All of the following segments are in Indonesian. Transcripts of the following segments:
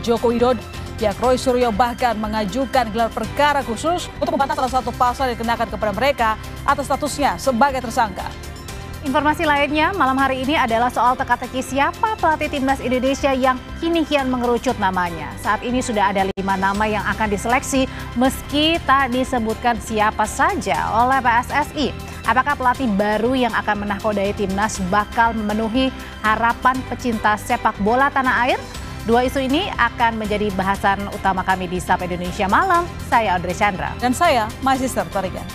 Joko Widodo, pihak Roy Suryo bahkan mengajukan gelar perkara khusus untuk membantah salah satu pasal yang dikenakan kepada mereka atas statusnya sebagai tersangka. Informasi lainnya malam hari ini adalah soal teka-teki siapa pelatih timnas Indonesia yang kini kian mengerucut namanya. Saat ini sudah ada 5 nama yang akan diseleksi meski tak disebutkan siapa saja oleh PSSI. Apakah pelatih baru yang akan menakodai timnas bakal memenuhi harapan pecinta sepak bola tanah air? Dua isu ini akan menjadi bahasan utama kami di Sapa Indonesia Malam. Saya Audrey Chandra. Dan saya, My Sister Torigan.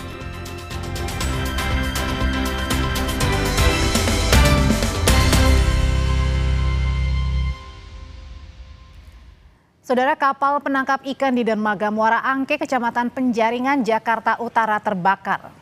Saudara, kapal penangkap ikan di Dermaga Muara Angke, Kecamatan Penjaringan, Jakarta Utara terbakar.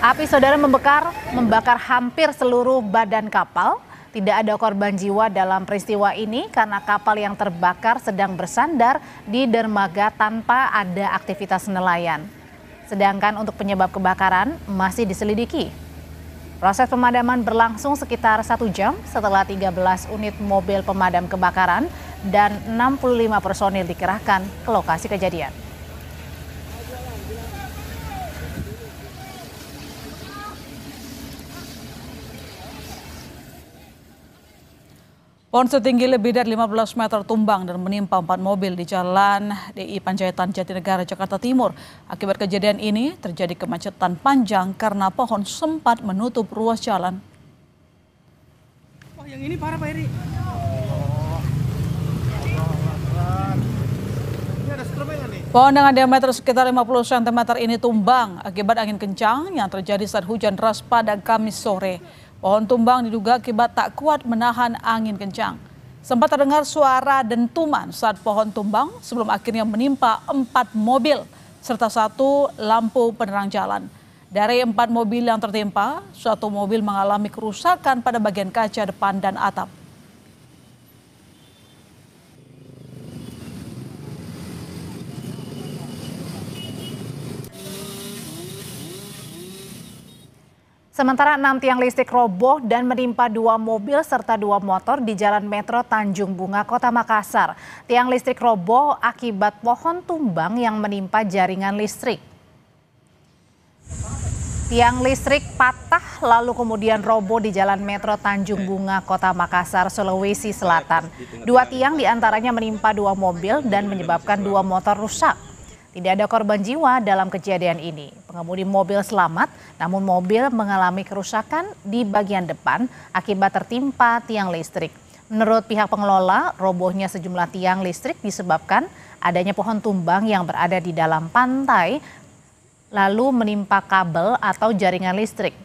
Api saudara membakar hampir seluruh badan kapal. Tidak ada korban jiwa dalam peristiwa ini karena kapal yang terbakar sedang bersandar di dermaga tanpa ada aktivitas nelayan. Sedangkan untuk penyebab kebakaran masih diselidiki. Proses pemadaman berlangsung sekitar 1 jam setelah 13 unit mobil pemadam kebakaran dan 65 personil dikerahkan ke lokasi kejadian. Pohon setinggi lebih dari 15 meter tumbang dan menimpa 4 mobil di Jalan DI Panjaitan Jatinegara, Jakarta Timur. Akibat kejadian ini terjadi kemacetan panjang karena pohon sempat menutup ruas jalan. Wah, yang ini parah Pak Heri. Ini ada strobel nih. Pohon dengan diameter sekitar 50 cm ini tumbang akibat angin kencang yang terjadi saat hujan deras pada Kamis sore. Pohon tumbang diduga akibat tak kuat menahan angin kencang. Sempat terdengar suara dentuman saat pohon tumbang sebelum akhirnya menimpa 4 mobil serta 1 lampu penerang jalan. Dari 4 mobil yang tertimpa, 1 mobil mengalami kerusakan pada bagian kaca depan dan atap. Sementara 6 tiang listrik roboh dan menimpa 2 mobil serta 2 motor di Jalan Metro Tanjung Bunga, Kota Makassar. Tiang listrik roboh akibat pohon tumbang yang menimpa jaringan listrik. Tiang listrik patah lalu kemudian roboh di Jalan Metro Tanjung Bunga, Kota Makassar, Sulawesi Selatan. 2 tiang diantaranya menimpa 2 mobil dan menyebabkan 2 motor rusak. Tidak ada korban jiwa dalam kejadian ini. Pengemudi mobil selamat, namun mobil mengalami kerusakan di bagian depan akibat tertimpa tiang listrik. Menurut pihak pengelola, robohnya sejumlah tiang listrik disebabkan adanya pohon tumbang yang berada di dalam pantai, lalu menimpa kabel atau jaringan listrik.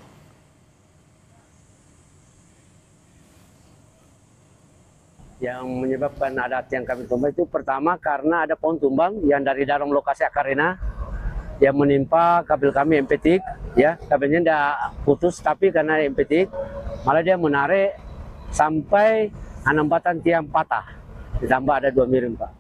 Yang menyebabkan ada tiang kabel tumbang itu pertama karena ada pohon tumbang yang dari dalam lokasi akarena yang menimpa kabel kami empetik, ya kabelnya tidak putus tapi karena empetik malah dia menarik sampai 6 batang tiang patah, ditambah ada 2 miring Pak.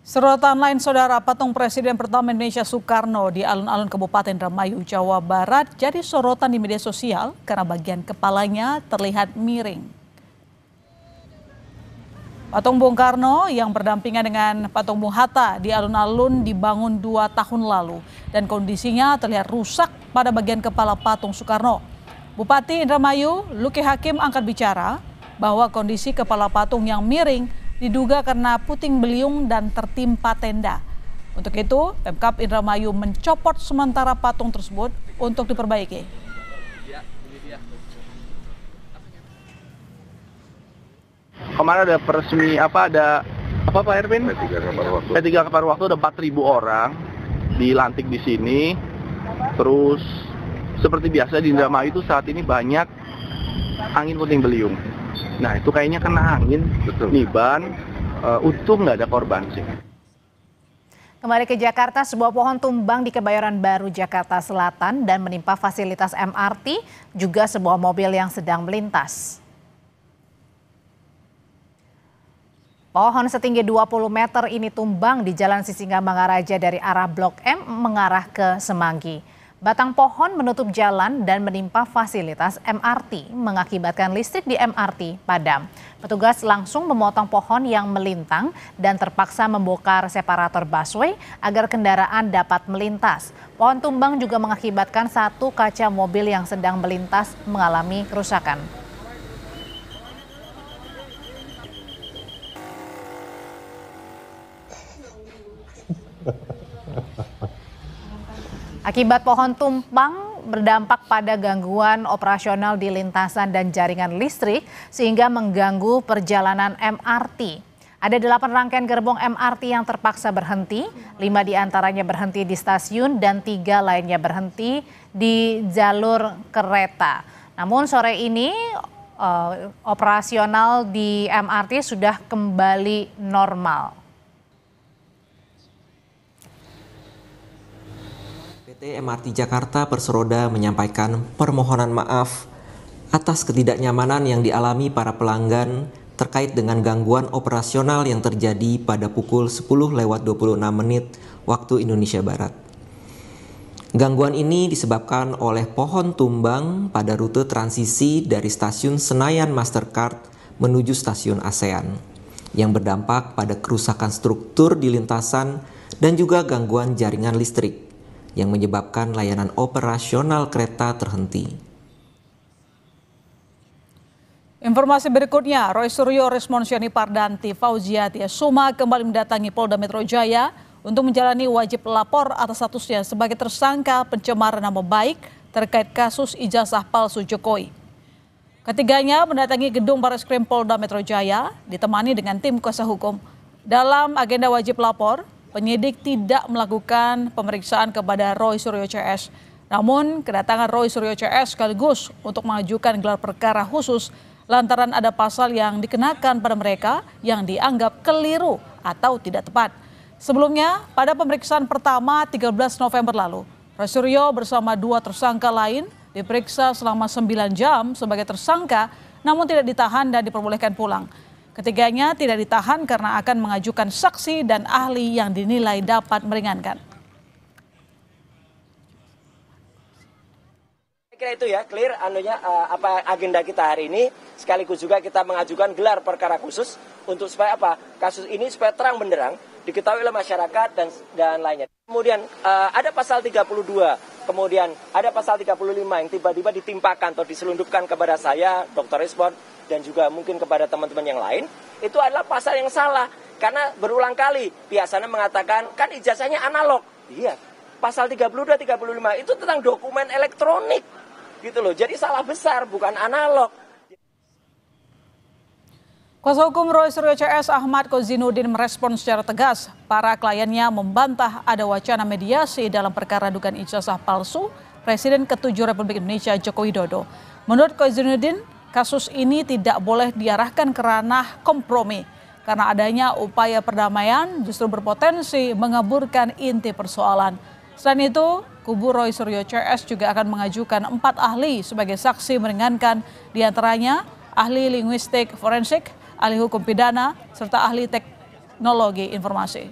Sorotan lain saudara, patung Presiden pertama Indonesia Soekarno di alun-alun Kabupaten Indramayu, Jawa Barat jadi sorotan di media sosial karena bagian kepalanya terlihat miring. Patung Bung Karno yang berdampingan dengan patung Bung Hatta di alun-alun dibangun 2 tahun lalu dan kondisinya terlihat rusak pada bagian kepala patung Soekarno. Bupati Indramayu, Luki Hakim angkat bicara bahwa kondisi kepala patung yang miring diduga karena puting beliung dan tertimpa tenda. Untuk itu, Pemkab Indramayu mencopot sementara patung tersebut untuk diperbaiki. Kemarin ada peresmi ada Pak Erwin? P3 kapal waktu ada 4.000 orang dilantik di sini. Terus seperti biasa di Indramayu itu saat ini banyak angin puting beliung. Nah itu kayaknya kena angin, niban, untung nggak ada korban sih. Kembali ke Jakarta, sebuah pohon tumbang di Kebayoran Baru, Jakarta Selatan dan menimpa fasilitas MRT, juga sebuah mobil yang sedang melintas. Pohon setinggi 20 meter ini tumbang di Jalan Sisingamangaraja dari arah Blok M mengarah ke Semanggi. Batang pohon menutup jalan dan menimpa fasilitas MRT, mengakibatkan listrik di MRT padam. Petugas langsung memotong pohon yang melintang dan terpaksa membongkar separator busway agar kendaraan dapat melintas. Pohon tumbang juga mengakibatkan satu kaca mobil yang sedang melintas mengalami kerusakan. Akibat pohon tumbang berdampak pada gangguan operasional di lintasan dan jaringan listrik sehingga mengganggu perjalanan MRT. Ada 8 rangkaian gerbong MRT yang terpaksa berhenti, 5 diantaranya berhenti di stasiun dan 3 lainnya berhenti di jalur kereta. Namun sore ini operasional di MRT sudah kembali normal. PT MRT Jakarta Persroda menyampaikan permohonan maaf atas ketidaknyamanan yang dialami para pelanggan terkait dengan gangguan operasional yang terjadi pada pukul 10:26 waktu Indonesia Barat. Gangguan ini disebabkan oleh pohon tumbang pada rute transisi dari stasiun Senayan Mastercard menuju stasiun ASEAN yang berdampak pada kerusakan struktur di lintasan dan juga gangguan jaringan listrik yang menyebabkan layanan operasional kereta terhenti. Informasi berikutnya, Roy Suryo, Resmonsyani Pardanti, Fauziati Suma kembali mendatangi Polda Metro Jaya untuk menjalani wajib lapor atas statusnya sebagai tersangka pencemaran nama baik terkait kasus ijazah palsu Jokowi. Ketiganya mendatangi gedung Barreskrim Polda Metro Jaya ditemani dengan tim kuasa hukum. Dalam agenda wajib lapor, penyidik tidak melakukan pemeriksaan kepada Roy Suryo CS. Namun kedatangan Roy Suryo CS sekaligus untuk mengajukan gelar perkara khusus lantaran ada pasal yang dikenakan pada mereka yang dianggap keliru atau tidak tepat. Sebelumnya, pada pemeriksaan pertama 13 November lalu, Roy Suryo bersama 2 tersangka lain diperiksa selama 9 jam sebagai tersangka namun tidak ditahan dan diperbolehkan pulang. Ketiganya tidak ditahan karena akan mengajukan saksi dan ahli yang dinilai dapat meringankan. Saya kira itu ya, clear apa agenda kita hari ini, sekaligus juga kita mengajukan gelar perkara khusus untuk supaya apa? Kasus ini supaya terang benderang diketahui oleh masyarakat dan lainnya. Kemudian ada pasal 32, kemudian ada pasal 35 yang tiba-tiba ditimpakan atau diselundupkan kepada saya, Dr. Resmond, dan juga mungkin kepada teman-teman yang lain, itu adalah pasal yang salah. Karena berulang kali pihak sana mengatakan, kan ijazahnya analog. Iya, pasal 32, 35 itu tentang dokumen elektronik. Gitu loh, jadi salah besar, bukan analog. Kuasa hukum Roy Suryo CS Ahmad Kozinudin merespon secara tegas. Para kliennya membantah ada wacana mediasi dalam perkara dugaan ijazah palsu Presiden ke-7 Republik Indonesia Joko Widodo. Menurut Kozinudin, kasus ini tidak boleh diarahkan ke ranah kompromi karena adanya upaya perdamaian justru berpotensi mengaburkan inti persoalan. Selain itu, kubu Roy Suryo CS juga akan mengajukan 4 ahli sebagai saksi meringankan, diantaranya ahli linguistik forensik, ahli hukum pidana, serta ahli teknologi informasi.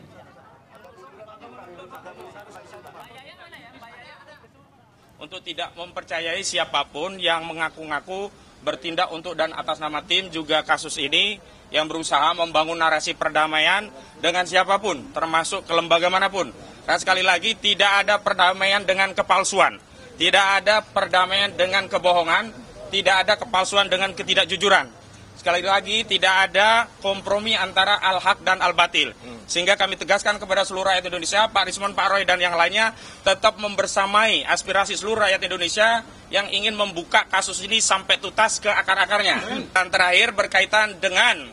Untuk tidak mempercayai siapapun yang mengaku-ngaku bertindak untuk dan atas nama tim juga kasus ini yang berusaha membangun narasi perdamaian dengan siapapun, termasuk ke lembaga manapun. Dan sekali lagi tidak ada perdamaian dengan kepalsuan, tidak ada perdamaian dengan kebohongan, tidak ada kepalsuan dengan ketidakjujuran. Sekali lagi tidak ada kompromi antara al-haq dan al-batil. Sehingga kami tegaskan kepada seluruh rakyat Indonesia, Pak Rismond, Pak Roy dan yang lainnya tetap membersamai aspirasi seluruh rakyat Indonesia yang ingin membuka kasus ini sampai tuntas ke akar-akarnya. Dan terakhir berkaitan dengan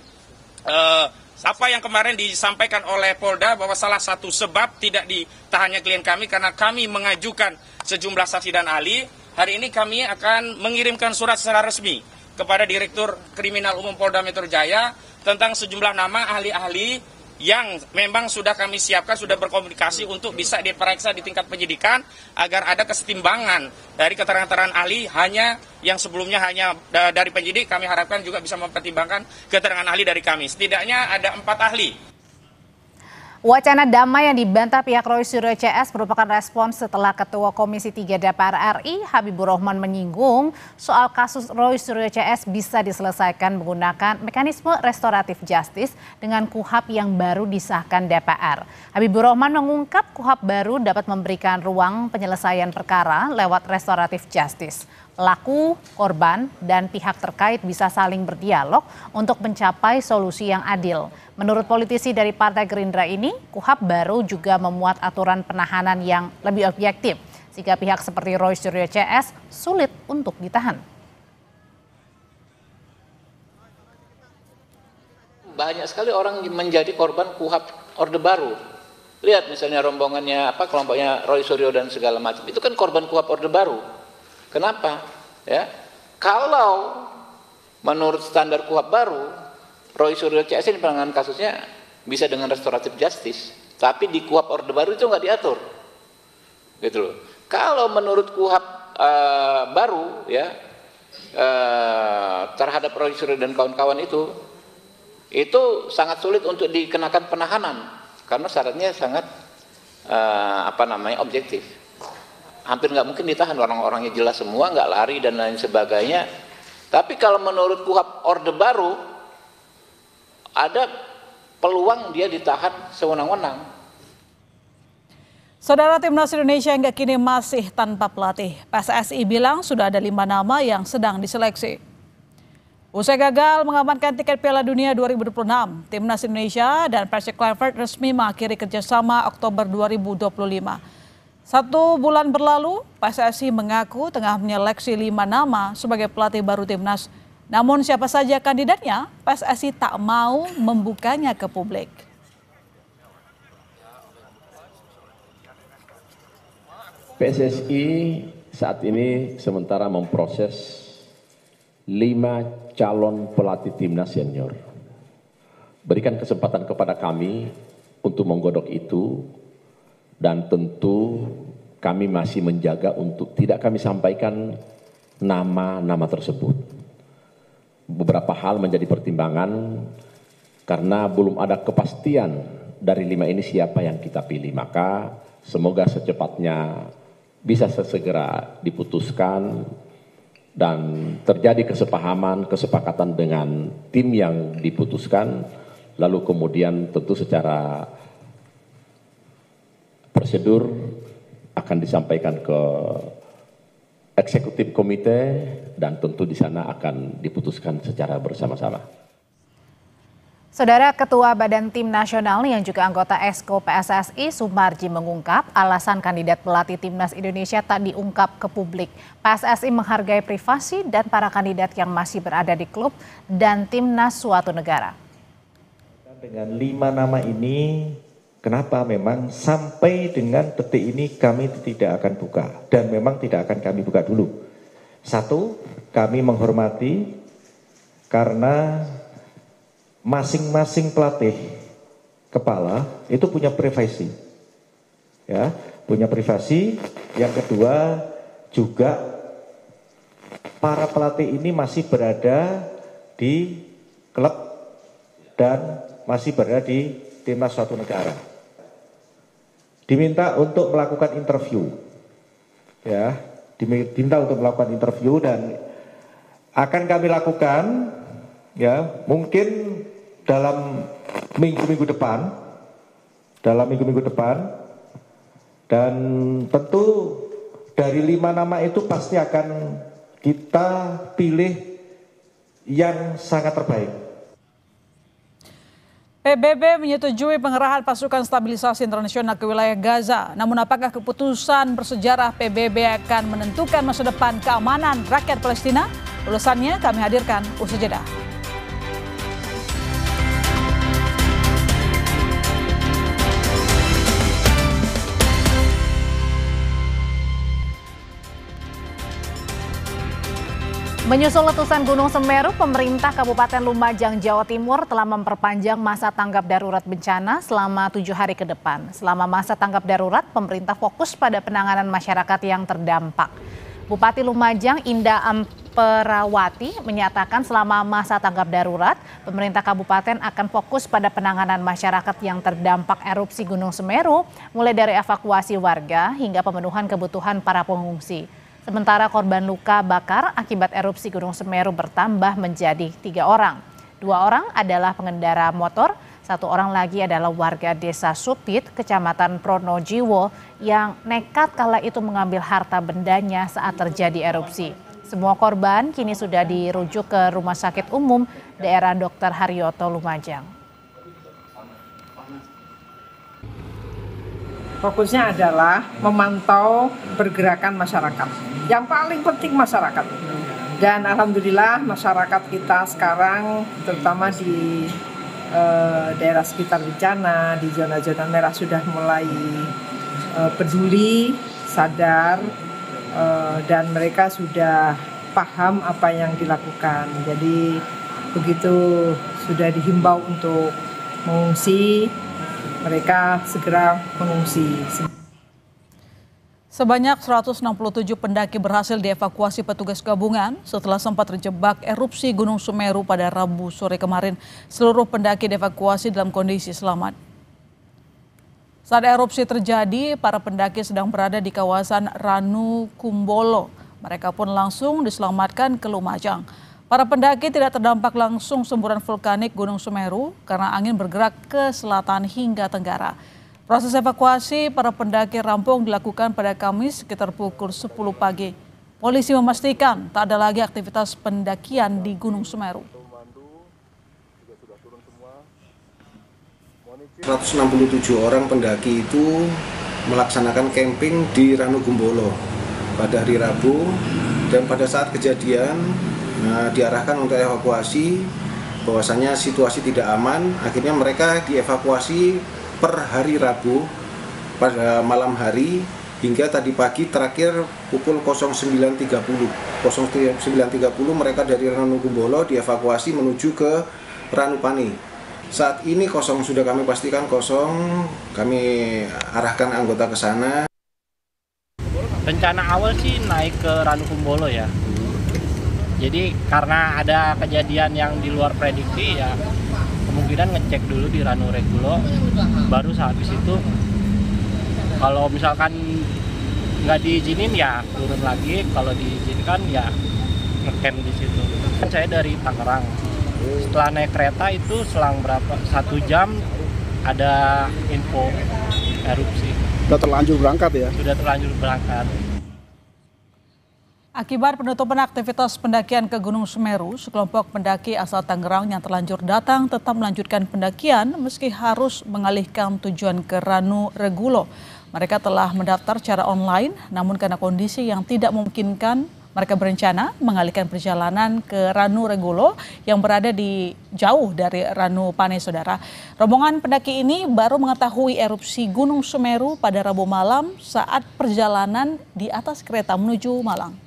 apa yang kemarin disampaikan oleh Polda bahwa salah satu sebab tidak ditahannya klien kami karena kami mengajukan sejumlah saksi dan ahli. Hari ini kami akan mengirimkan surat secara resmi kepada Direktur Kriminal Umum Polda Metro Jaya tentang sejumlah nama ahli-ahli yang memang sudah kami siapkan, sudah berkomunikasi untuk bisa diperiksa di tingkat penyidikan agar ada kesetimbangan dari keterangan ahli hanya yang sebelumnya hanya dari penyidik. Kami harapkan juga bisa mempertimbangkan keterangan ahli dari kami. Setidaknya ada 4 ahli. Wacana damai yang dibantah pihak Roy Suryo CS merupakan respons setelah Ketua Komisi 3 DPR RI Habibur Rahman menyinggung soal kasus Roy Suryo CS bisa diselesaikan menggunakan mekanisme restoratif justice dengan KUHP yang baru disahkan DPR. Habibur Rahman mengungkap KUHP baru dapat memberikan ruang penyelesaian perkara lewat restoratif justice. Pelaku, korban, dan pihak terkait bisa saling berdialog untuk mencapai solusi yang adil. Menurut politisi dari Partai Gerindra ini, KUHP baru juga memuat aturan penahanan yang lebih objektif, sehingga pihak seperti Roy Suryo CS sulit untuk ditahan. Banyak sekali orang menjadi korban KUHP Orde Baru. Lihat misalnya rombongannya kelompoknya Roy Suryo dan segala macam. Itu kan korban KUHP Orde Baru. Kenapa? Ya, kalau menurut standar KUHP baru, Roy Suryo CS ini penanganan kasusnya bisa dengan restoratif justice, tapi di KUHP Orde Baru itu nggak diatur, gitu loh. Kalau menurut KUHP baru, ya, terhadap Roy Suryo dan kawan-kawan itu sangat sulit untuk dikenakan penahanan karena syaratnya sangat objektif. Hampir nggak mungkin ditahan, orang-orangnya jelas semua, nggak lari dan lain sebagainya. Tapi kalau menurut KUHP Orde Baru, ada peluang dia ditahan sewenang-wenang. Saudara, Timnas Indonesia hingga kini masih tanpa pelatih. PSSI bilang sudah ada 5 nama yang sedang diseleksi. Usai gagal mengamankan tiket Piala Dunia 2026, Timnas Indonesia dan Persik Clifford resmi mengakhiri kerjasama Oktober 2025. 1 bulan berlalu, PSSI mengaku tengah menyeleksi 5 nama sebagai pelatih baru Timnas. Namun siapa saja kandidatnya, PSSI tak mau membukanya ke publik. PSSI saat ini sementara memproses 5 calon pelatih Timnas senior. Berikan kesempatan kepada kami untuk menggodok itu. Dan tentu kami masih menjaga untuk tidak kami sampaikan nama-nama tersebut. Beberapa hal menjadi pertimbangan karena belum ada kepastian dari 5 ini siapa yang kita pilih. Maka semoga secepatnya bisa sesegera diputuskan dan terjadi kesepakatan dengan tim yang diputuskan. Lalu kemudian tentu secara prosedur akan disampaikan ke eksekutif komite dan tentu di sana akan diputuskan secara bersama-sama. Saudara, Ketua Badan Tim Nasional yang juga anggota Esko PSSI Sumarji mengungkap alasan kandidat pelatih Timnas Indonesia tak diungkap ke publik. PSSI menghargai privasi dan para kandidat yang masih berada di klub dan Timnas suatu negara. Dengan 5 nama ini, kenapa memang sampai dengan detik ini kami tidak akan buka dan memang tidak akan kami buka dulu. 1, kami menghormati karena masing-masing pelatih kepala itu punya privasi. Ya, punya privasi. Yang kedua juga para pelatih ini masih berada di klub dan masih berada di Timnas suatu negara. Diminta untuk melakukan interview, ya, diminta untuk melakukan interview dan akan kami lakukan, ya, mungkin dalam minggu-minggu depan, dan tentu dari 5 nama itu pasti akan kita pilih yang sangat terbaik. PBB menyetujui pengerahan pasukan stabilisasi internasional ke wilayah Gaza. Namun apakah keputusan bersejarah PBB akan menentukan masa depan keamanan rakyat Palestina? Ulasannya kami hadirkan usai jeda. Menyusul letusan Gunung Semeru, pemerintah Kabupaten Lumajang, Jawa Timur telah memperpanjang masa tanggap darurat bencana selama 7 hari ke depan. Selama masa tanggap darurat, pemerintah fokus pada penanganan masyarakat yang terdampak. Bupati Lumajang, Indah Perawati menyatakan selama masa tanggap darurat, pemerintah kabupaten akan fokus pada penanganan masyarakat yang terdampak erupsi Gunung Semeru, mulai dari evakuasi warga hingga pemenuhan kebutuhan para pengungsi. Sementara korban luka bakar akibat erupsi Gunung Semeru bertambah menjadi 3 orang. 2 orang adalah pengendara motor, 1 orang lagi adalah warga desa Supit, Kecamatan Pronojiwo, yang nekat kala itu mengambil harta bendanya saat terjadi erupsi. Semua korban kini sudah dirujuk ke Rumah Sakit Umum Daerah Dr. Haryoto Lumajang. Fokusnya adalah memantau pergerakan masyarakat. Yang paling penting masyarakat. Dan alhamdulillah masyarakat kita sekarang terutama di daerah sekitar bencana, di zona-zona merah sudah mulai peduli, sadar, dan mereka sudah paham apa yang dilakukan. Jadi begitu sudah dihimbau untuk mengungsi, mereka segera mengungsi. Sebanyak 167 pendaki berhasil dievakuasi petugas gabungan setelah sempat terjebak erupsi Gunung Semeru pada Rabu sore kemarin. Seluruh pendaki dievakuasi dalam kondisi selamat. Saat erupsi terjadi, para pendaki sedang berada di kawasan Ranu Kumbolo. Mereka pun langsung diselamatkan ke Lumajang. Para pendaki tidak terdampak langsung semburan vulkanik Gunung Semeru karena angin bergerak ke selatan hingga tenggara. Proses evakuasi para pendaki rampung dilakukan pada Kamis sekitar pukul 10 pagi. Polisi memastikan tak ada lagi aktivitas pendakian di Gunung Semeru. 167 orang pendaki itu melaksanakan camping di Ranu Kumbolo pada hari Rabu, dan pada saat kejadian diarahkan untuk evakuasi, bahwasanya situasi tidak aman. Akhirnya mereka dievakuasi per hari Rabu pada malam hari hingga tadi pagi terakhir pukul 09.30 mereka dari Ranu Kumbolo dievakuasi menuju ke Ranupani. Saat ini kosong, sudah kami pastikan kosong, kami arahkan anggota ke sana. Rencana awal sih naik ke Ranu Kumbolo ya. Jadi karena ada kejadian yang di luar prediksi ya, kemungkinan ngecek dulu di Ranu Regulo, baru habis itu kalau misalkan nggak diizinin ya turun lagi, kalau diizinkan ya ngecamp di situ. Saya dari Tangerang, setelah naik kereta itu selang 1 jam ada info erupsi. Sudah terlanjur berangkat ya? Sudah terlanjur berangkat. Akibat penutupan aktivitas pendakian ke Gunung Semeru, sekelompok pendaki asal Tangerang yang terlanjur datang tetap melanjutkan pendakian meski harus mengalihkan tujuan ke Ranu Regulo. Mereka telah mendaftar secara online, namun karena kondisi yang tidak memungkinkan, mereka berencana mengalihkan perjalanan ke Ranu Regulo yang berada di jauh dari Ranu Pane, saudara. Rombongan pendaki ini baru mengetahui erupsi Gunung Semeru pada Rabu malam saat perjalanan di atas kereta menuju Malang.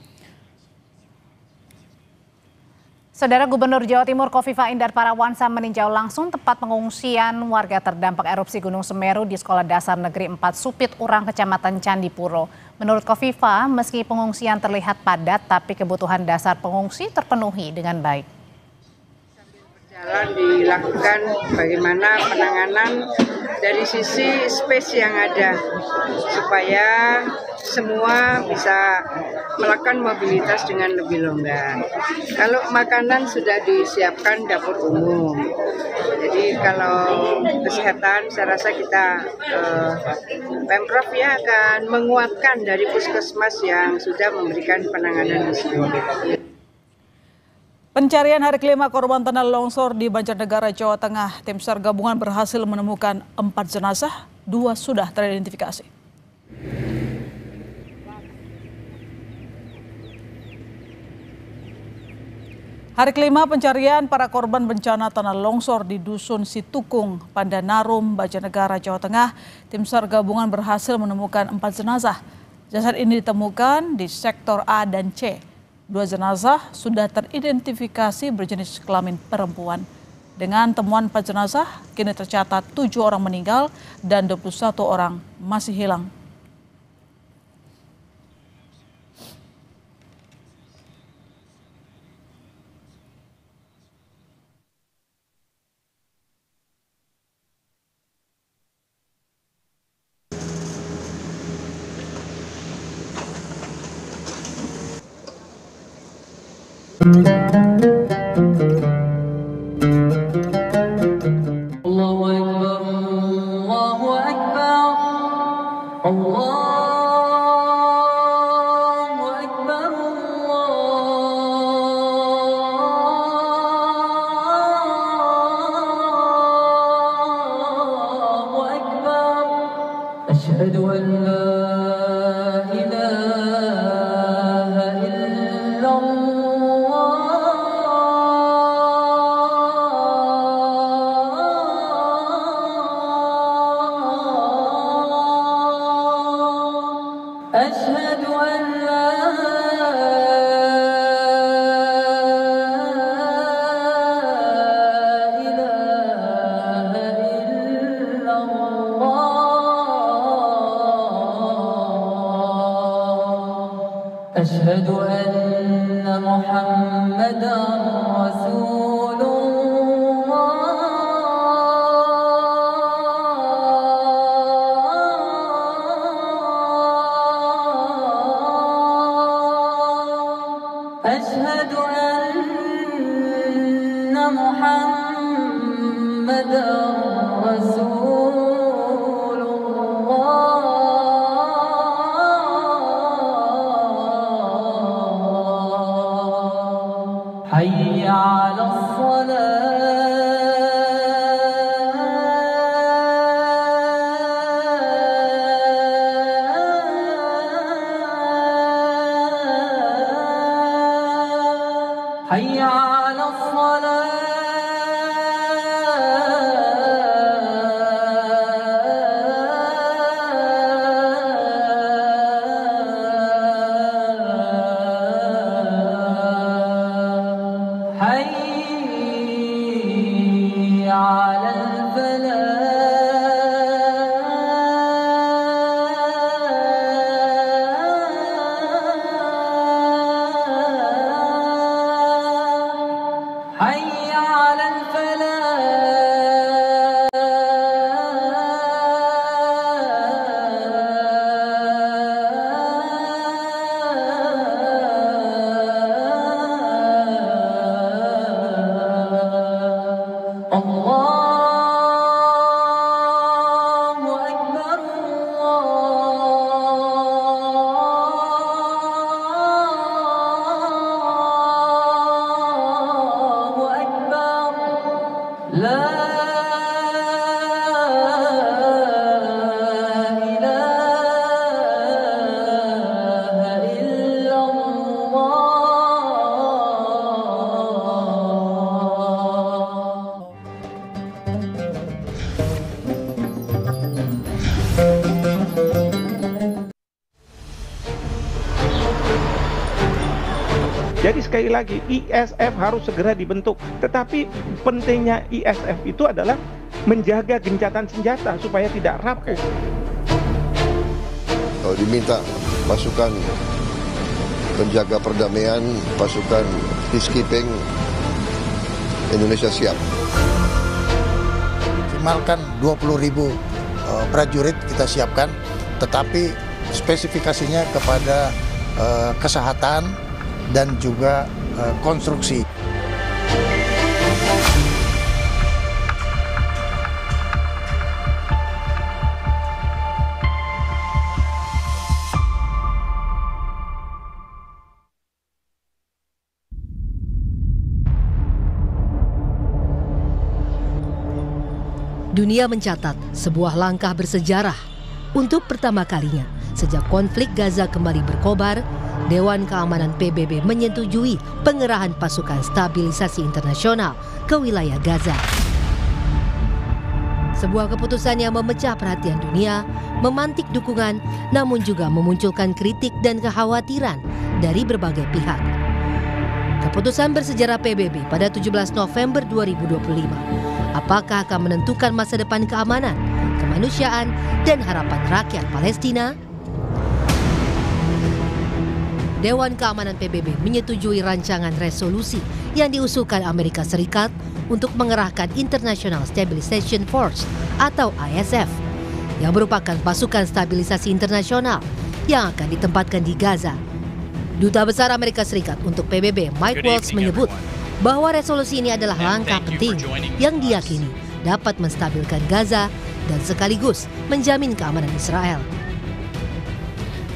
Saudara Gubernur Jawa Timur Kofifa Indar Parawansa meninjau langsung tempat pengungsian warga terdampak erupsi Gunung Semeru di Sekolah Dasar Negeri 4 Supit Urang, Kecamatan Candipuro. Menurut Kofifa, meski pengungsian terlihat padat, tapi kebutuhan dasar pengungsi terpenuhi dengan baik. Jalan dilakukan bagaimana penanganan dari sisi space yang ada supaya semua bisa melakukan mobilitas dengan lebih longgar. Kalau makanan sudah disiapkan dapur umum, jadi kalau kesehatan saya rasa kita Pemprov ya akan menguatkan dari puskesmas yang sudah memberikan penanganan di sini. Pencarian hari kelima korban tanah longsor di Banjarnegara, Jawa Tengah. Tim SAR gabungan berhasil menemukan 4 jenazah, 2 sudah teridentifikasi. Hari kelima pencarian para korban bencana tanah longsor di Dusun Situkung, Pandanarum, Banjarnegara, Jawa Tengah. Tim SAR gabungan berhasil menemukan 4 jenazah. Jasad ini ditemukan di sektor A dan C. 2 jenazah sudah teridentifikasi berjenis kelamin perempuan. Dengan temuan 4 jenazah, kini tercatat 7 orang meninggal dan 21 orang masih hilang. أشهد أن محمدا رسول الله أشهد أن محمدا رسول الله حي على الصلاة حي على الصلاة حي على الفلاح حي على الفلاح الله أكبر الله أكبر لا إله إلا الله. Jadi sekali lagi, ISF harus segera dibentuk. Tetapi pentingnya ISF itu adalah menjaga gencatan senjata supaya tidak rapuh. Kalau diminta pasukan penjaga perdamaian, pasukan peacekeeping, Indonesia siap. Maksimalkan 20.000 prajurit kita siapkan, tetapi spesifikasinya kepada kesehatan dan juga konstruksi. Dunia mencatat sebuah langkah bersejarah. Untuk pertama kalinya sejak konflik Gaza kembali berkobar, Dewan Keamanan PBB menyetujui pengerahan pasukan stabilisasi internasional ke wilayah Gaza. Sebuah keputusan yang memecah perhatian dunia, memantik dukungan, namun juga memunculkan kritik dan kekhawatiran dari berbagai pihak. Keputusan bersejarah PBB pada 17 November 2025, apakah akan menentukan masa depan keamanan, kemanusiaan, dan harapan rakyat Palestina? Dewan Keamanan PBB menyetujui rancangan resolusi yang diusulkan Amerika Serikat untuk mengerahkan International Stabilization Force atau ISF yang merupakan pasukan stabilisasi internasional yang akan ditempatkan di Gaza. Duta Besar Amerika Serikat untuk PBB Mike Waltz menyebut bahwa resolusi ini adalah langkah penting yang diyakini dapat menstabilkan Gaza dan sekaligus menjamin keamanan Israel.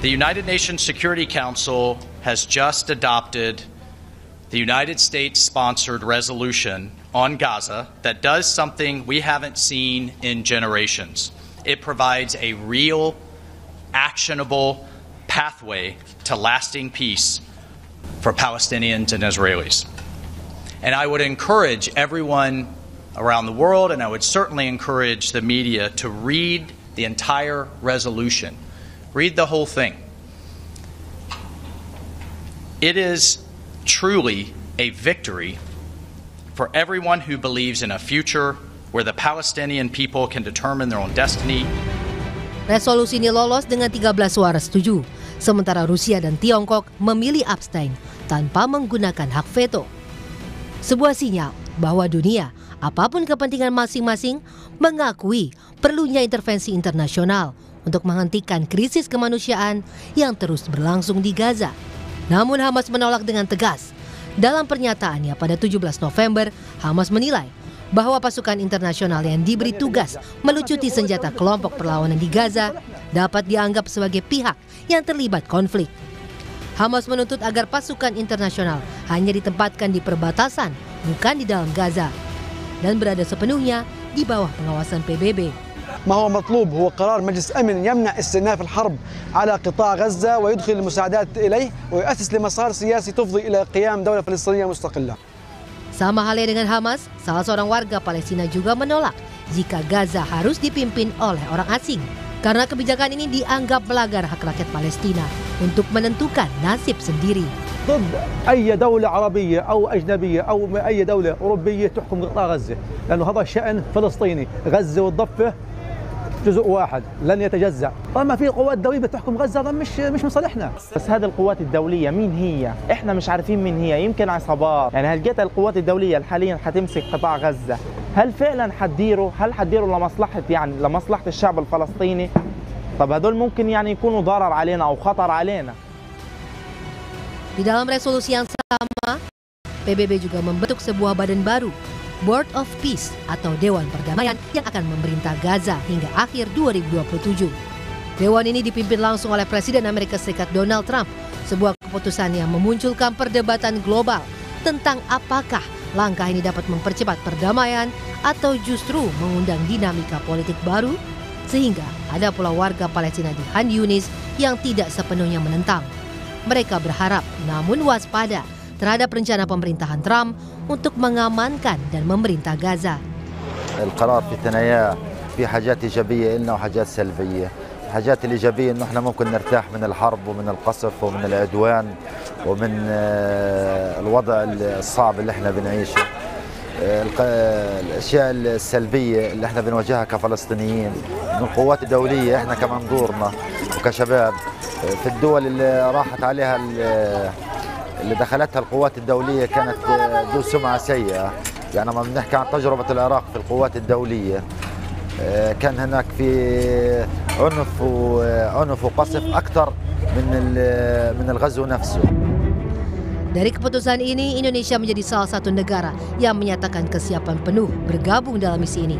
The United Nations Security Council has just adopted the United States-sponsored resolution on Gaza that does something we haven't seen in generations. It provides a real, actionable pathway to lasting peace for Palestinians and Israelis. And I would encourage everyone around the world, and I would certainly encourage the media to read the entire resolution. Read the whole thing. It is truly a victory for everyone who believes in a future where the Palestinian people can determine their own destiny. Resolusi ini lolos dengan 13 suara setuju, sementara Rusia dan Tiongkok memilih abstain tanpa menggunakan hak veto. Sebuah sinyal bahwa dunia, apapun kepentingan masing-masing, mengakui perlunya intervensi internasional untuk menghentikan krisis kemanusiaan yang terus berlangsung di Gaza. Namun Hamas menolak dengan tegas. Dalam pernyataannya pada 17 November, Hamas menilai bahwa pasukan internasional yang diberi tugas melucuti senjata kelompok perlawanan di Gaza dapat dianggap sebagai pihak yang terlibat konflik. Hamas menuntut agar pasukan internasional hanya ditempatkan di perbatasan, bukan di dalam Gaza, dan berada sepenuhnya di bawah pengawasan PBB. ما هو مطلوب هو قرار مجلس أمن يمنع استئناف الحرب على قطاع غزة ويدخل المساعدات إليه ويؤسس لمسار سياسي تفضي إلى قيام دولة فلسطينية مستقلة. Sama halnya dengan Hamas, salah seorang warga Palestina juga menolak jika Gaza harus dipimpin oleh orang asing. Karena kebijakan ini dianggap melanggar hak rakyat Palestina untuk menentukan nasib sendiri. ضد أي دولة عربية أو أجنبية أو أي دولة أوروبية تحكم قطاع غزة، لأنه هذا شأن فلسطيني، غزة والضفة جزء واحد لن يتجزأ. طالما في قوات دولية بتحكم غزة هذا مش مصالحنا. بس هذه القوات الدولية مين هي؟ احنا مش عارفين مين هي، يمكن عصابات. يعني هل جت القوات الدولية حاليا حتمسك قطاع غزة؟ هل فعلا حتديره لمصلحة لمصلحة الشعب الفلسطيني؟ طب هذول ممكن يكونوا ضرر علينا أو خطر علينا. Di dalam resolusi yang sama, PBB juga membentuk sebuah badan baru, Board of Peace atau Dewan Perdamaian yang akan memerintah Gaza hingga akhir 2027. Dewan ini dipimpin langsung oleh Presiden Amerika Serikat Donald Trump, sebuah keputusan yang memunculkan perdebatan global tentang apakah langkah ini dapat mempercepat perdamaian atau justru mengundang dinamika politik baru, sehingga ada pula warga Palestina di Khan Yunis yang tidak sepenuhnya menentang. Mereka berharap namun waspada terhadap rencana pemerintahan Trump untuk mengamankan dan memerintah Gaza. القرار في الثنايا في حاجات إيجابية لنا وحاجات سلبية. الحاجات الإيجابية إنه إحنا ممكن نرتاح من الحرب ومن القصف ومن العدوان ومن الوضع الصعب اللي إحنا بنعيشه. الأشياء السلبية اللي إحنا بنواجهها كفلسطينيين من القوات الدولية، إحنا كمنظورنا وكشباب في الدول اللي راحت عليها اللي دخلتها القوات الدولية كانت ذو سمعة سيئة. يعني لما بنحكي عن تجربة العراق في القوات الدولية كان هناك في عنف وقصف أكثر من الغزو نفسه. Dari keputusan ini, Indonesia menjadi salah satu negara yang menyatakan kesiapan penuh bergabung dalam misi ini.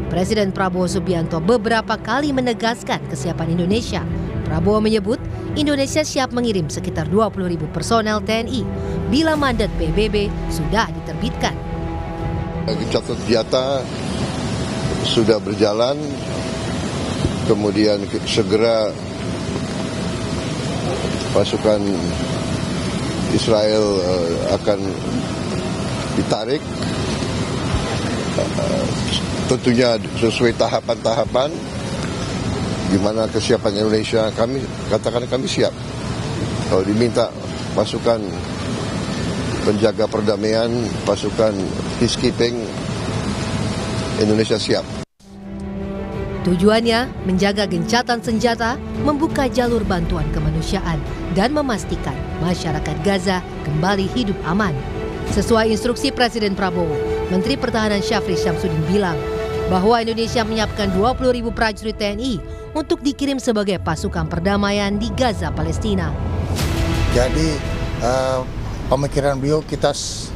Presiden Prabowo Subianto beberapa kali menegaskan kesiapan Indonesia. Prabowo menyebut Indonesia siap mengirim sekitar 20.000 personel TNI bila mandat PBB sudah diterbitkan. Gencatan senjata sudah berjalan, kemudian segera pasukan Israel akan ditarik, tentunya sesuai tahapan-tahapan. Gimana kesiapan Indonesia, kami katakan kami siap. Kalau diminta pasukan penjaga perdamaian, pasukan peacekeeping, Indonesia siap. Tujuannya menjaga gencatan senjata, membuka jalur bantuan kemanusiaan, dan memastikan masyarakat Gaza kembali hidup aman. Sesuai instruksi Presiden Prabowo, Menteri Pertahanan Syafri Syamsuddin bilang bahwa Indonesia menyiapkan 20.000 prajurit TNI untuk dikirim sebagai pasukan perdamaian di Gaza, Palestina. Jadi pemikiran beliau kita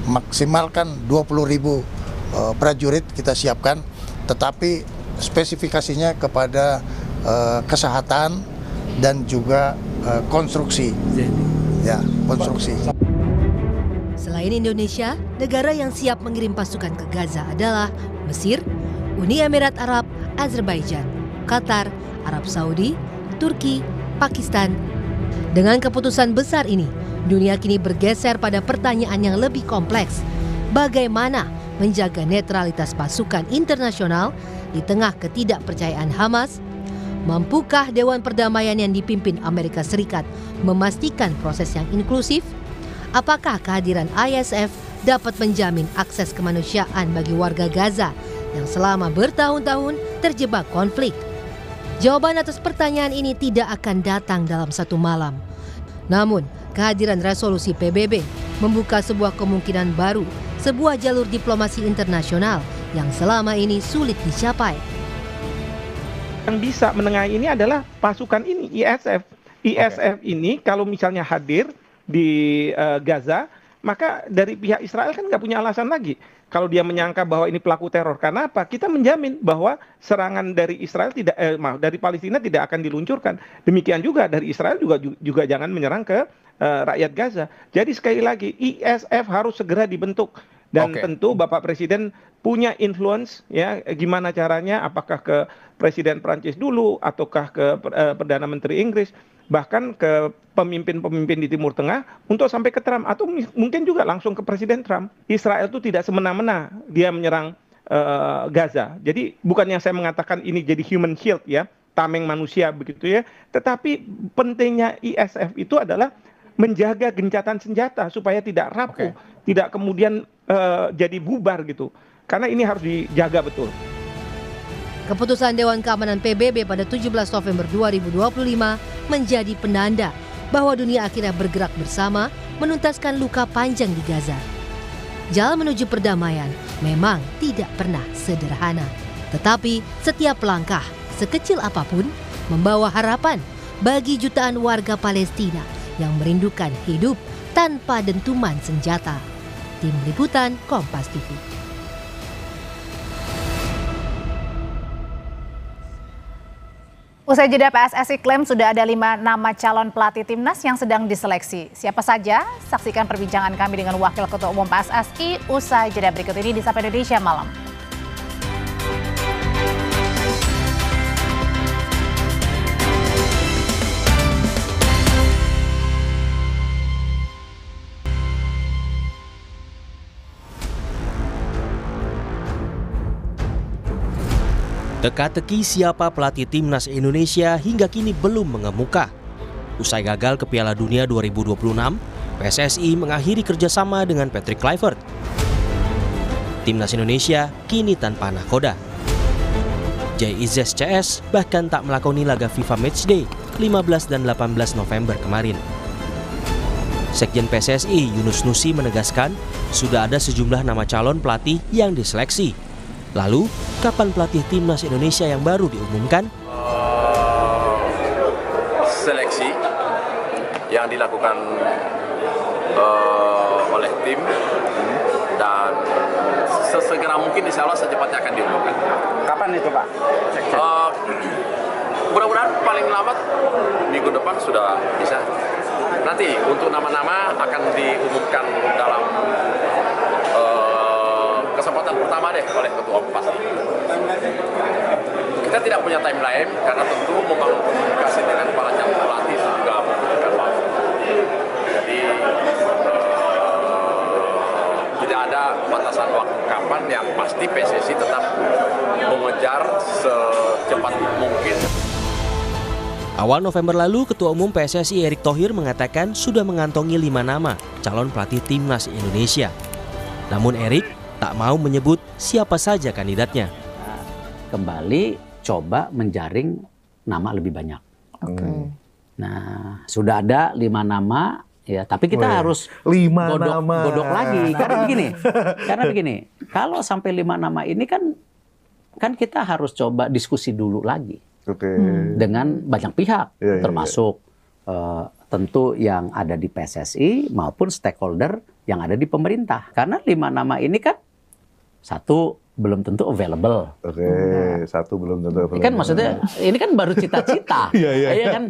maksimalkan 20.000 prajurit kita siapkan, tetapi spesifikasinya kepada kesehatan dan juga konstruksi. Ya, konstruksi. Selain Indonesia, negara yang siap mengirim pasukan ke Gaza adalah Mesir, Uni Emirat Arab, Azerbaijan, Qatar, Arab Saudi, Turki, Pakistan. Dengan keputusan besar ini, dunia kini bergeser pada pertanyaan yang lebih kompleks. Bagaimana menjaga netralitas pasukan internasional di tengah ketidakpercayaan Hamas? Mampukah Dewan Perdamaian yang dipimpin Amerika Serikat memastikan proses yang inklusif? Apakah kehadiran ISF dapat menjamin akses kemanusiaan bagi warga Gaza yang selama bertahun-tahun terjebak konflik? Jawaban atas pertanyaan ini tidak akan datang dalam satu malam. Namun, kehadiran resolusi PBB membuka sebuah kemungkinan baru, sebuah jalur diplomasi internasional yang selama ini sulit dicapai. Yang bisa menengahi ini adalah pasukan ini, ISF. ISF ini kalau misalnya hadir di Gaza, maka dari pihak Israel kan nggak punya alasan lagi. Kalau dia menyangka bahwa ini pelaku teror, karena apa? Kita menjamin bahwa serangan dari Israel dari Palestina tidak akan diluncurkan. Demikian juga dari Israel juga jangan menyerang ke rakyat Gaza. Jadi sekali lagi ISF harus segera dibentuk. Dan tentu Bapak Presiden punya influence, ya, gimana caranya, apakah ke Presiden Prancis dulu, ataukah ke Perdana Menteri Inggris, bahkan ke pemimpin-pemimpin di Timur Tengah untuk sampai ke Trump, atau mungkin juga langsung ke Presiden Trump. Israel itu tidak semena-mena dia menyerang Gaza. Jadi bukannya saya mengatakan ini jadi human shield, ya, tameng manusia begitu ya, tetapi pentingnya ISF itu adalah menjaga gencatan senjata supaya tidak rapuh, tidak kemudian jadi bubar gitu. Karena ini harus dijaga betul. Keputusan Dewan Keamanan PBB pada 17 November 2025 menjadi penanda bahwa dunia akhirnya bergerak bersama menuntaskan luka panjang di Gaza. Jalan menuju perdamaian memang tidak pernah sederhana. Tetapi setiap langkah, sekecil apapun, membawa harapan bagi jutaan warga Palestina yang merindukan hidup tanpa dentuman senjata. Tim Liputan Kompas TV. Usai jeda, PSSI klaim sudah ada 5 nama calon pelatih timnas yang sedang diseleksi. Siapa saja? Saksikan perbincangan kami dengan Wakil Ketua Umum PSSI usai jeda berikut ini di Sapa Indonesia Malam. Teka-teki siapa pelatih timnas Indonesia hingga kini belum mengemuka. Usai gagal ke Piala Dunia 2026, PSSI mengakhiri kerjasama dengan Patrick Kluivert. Timnas Indonesia kini tanpa nahkoda. JIZS CS bahkan tak melakoni laga FIFA Matchday 15 dan 18 November kemarin. Sekjen PSSI Yunus Nusi menegaskan sudah ada sejumlah nama calon pelatih yang diseleksi. Lalu, kapan pelatih timnas Indonesia yang baru diumumkan? Seleksi yang dilakukan oleh tim dan sesegera mungkin insya Allah secepatnya akan diumumkan. Kapan itu Pak? Mudah-mudahan paling lambat minggu depan sudah bisa. Nanti untuk nama-nama akan diumumkan dalam kesempatan pertama deh oleh Ketua Umum pasti. Kita tidak punya timeline karena tentu membangun komunikasi dengan para calon pelatih juga membutuhkan waktu. Jadi tidak ada batasan waktu kapan, yang pasti PSSI tetap mengejar secepat mungkin. Awal November lalu, Ketua Umum PSSI Erick Thohir mengatakan sudah mengantongi 5 nama calon pelatih timnas Indonesia. Namun Erick tak mau menyebut siapa saja kandidatnya. Kembali coba menjaring nama lebih banyak. Nah, sudah ada 5 nama, ya. Tapi kita harus godok lagi. Karena begini, kalau sampai 5 nama ini kan kita harus coba diskusi dulu lagi dengan banyak pihak, termasuk tentu yang ada di PSSI maupun stakeholder yang ada di pemerintah. Karena 5 nama ini kan satu belum tentu available. Oke, satu belum tentu available. Kan maksudnya ini kan baru cita-cita. Iya kan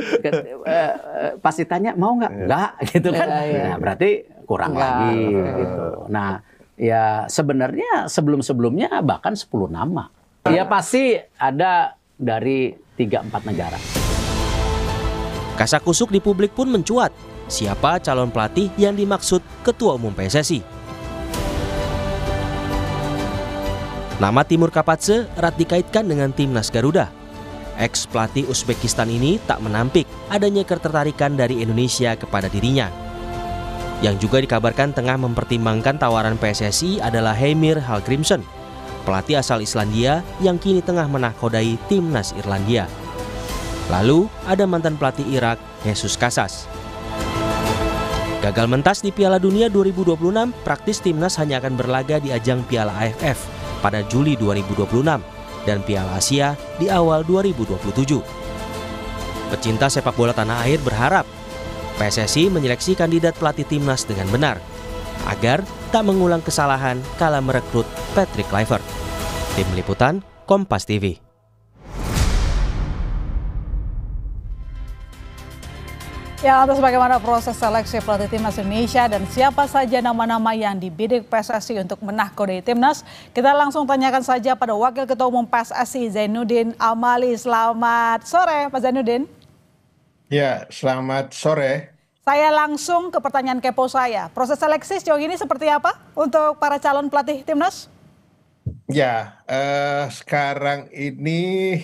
pas ditanya mau nggak? Nggak gitu kan. Nah, berarti kurang lagi gitu. Nah, ya sebenarnya sebelum-sebelumnya bahkan 10 nama. Ya pasti ada dari 3-4 negara. Kasakusuk di publik pun mencuat. Siapa calon pelatih yang dimaksud Ketua Umum PSSI? Nama Timur Kapatse erat dikaitkan dengan timnas Garuda. Ex pelatih Uzbekistan ini tak menampik adanya ketertarikan dari Indonesia kepada dirinya. Yang juga dikabarkan tengah mempertimbangkan tawaran PSSI adalah Heimir Hallgrímsson, pelatih asal Islandia yang kini tengah menakodai timnas Irlandia. Lalu ada mantan pelatih Irak, Jesus Casas. Gagal mentas di Piala Dunia 2026, praktis timnas hanya akan berlaga di ajang Piala AFF pada Juli 2026 dan Piala Asia di awal 2027. Pecinta sepak bola tanah air berharap PSSI menyeleksi kandidat pelatih timnas dengan benar agar tak mengulang kesalahan kala merekrut Patrick Kluivert. Tim Liputan, Kompas TV. Ya, atas bagaimana proses seleksi pelatih timnas Indonesia dan siapa saja nama-nama yang dibidik PSSI untuk menahkodai timnas, kita langsung tanyakan saja pada Wakil Ketua Umum PSSI Zainuddin Amali. Selamat sore, Pak Zainuddin. Ya, selamat sore. Saya langsung ke pertanyaan kepo saya. Proses seleksi sejauh ini seperti apa untuk para calon pelatih timnas? Ya, sekarang ini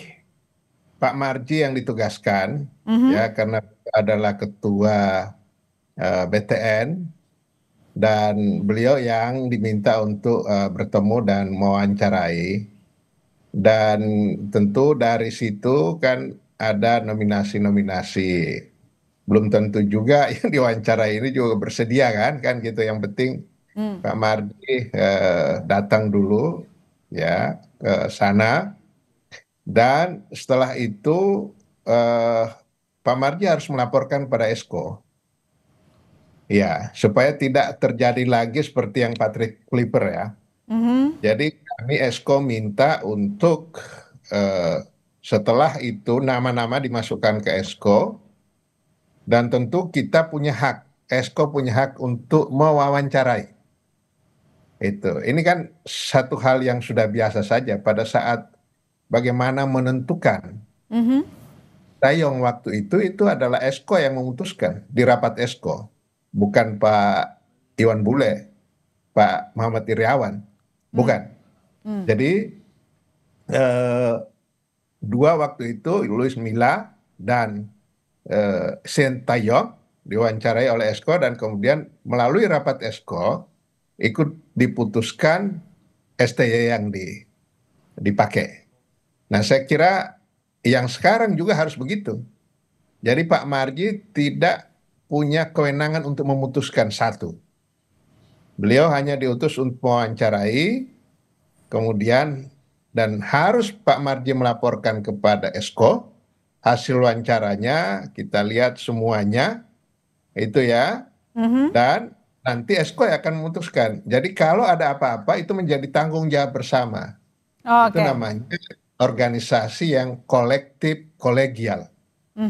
Pak Marji yang ditugaskan, ya karena adalah ketua BTN dan beliau yang diminta untuk bertemu dan mewawancarai. Dan tentu dari situ kan ada nominasi-nominasi. Belum tentu juga yang diwawancarai ini juga bersedia kan gitu. Yang penting Pak Marji datang dulu ya ke sana. Dan setelah itu Pak Marji harus melaporkan pada Esko, ya supaya tidak terjadi lagi seperti yang Patrick Kluivert ya. Jadi kami Esko minta untuk setelah itu nama-nama dimasukkan ke Esko dan tentu kita punya hak, Esko punya hak untuk mewawancarai. Ini kan satu hal yang sudah biasa saja pada saat bagaimana menentukan. Tayong waktu itu adalah Esko yang memutuskan di rapat Esko, bukan Pak Iwan Bule, Pak Muhammad Iriawan, bukan. Jadi dua waktu itu Luis Milla dan Shin Tae-yong diwawancarai oleh Esko dan kemudian melalui rapat Esko ikut diputuskan STY yang dipakai. Nah, saya kira yang sekarang juga harus begitu. Jadi Pak Marji tidak punya kewenangan untuk memutuskan satu. Beliau hanya diutus untuk mewawancarai, kemudian dan harus Pak Marji melaporkan kepada Esko hasil wawancaranya, kita lihat semuanya itu ya, dan nanti Esko akan memutuskan. Jadi kalau ada apa-apa itu menjadi tanggung jawab bersama. Itu namanya organisasi yang kolektif kolegial.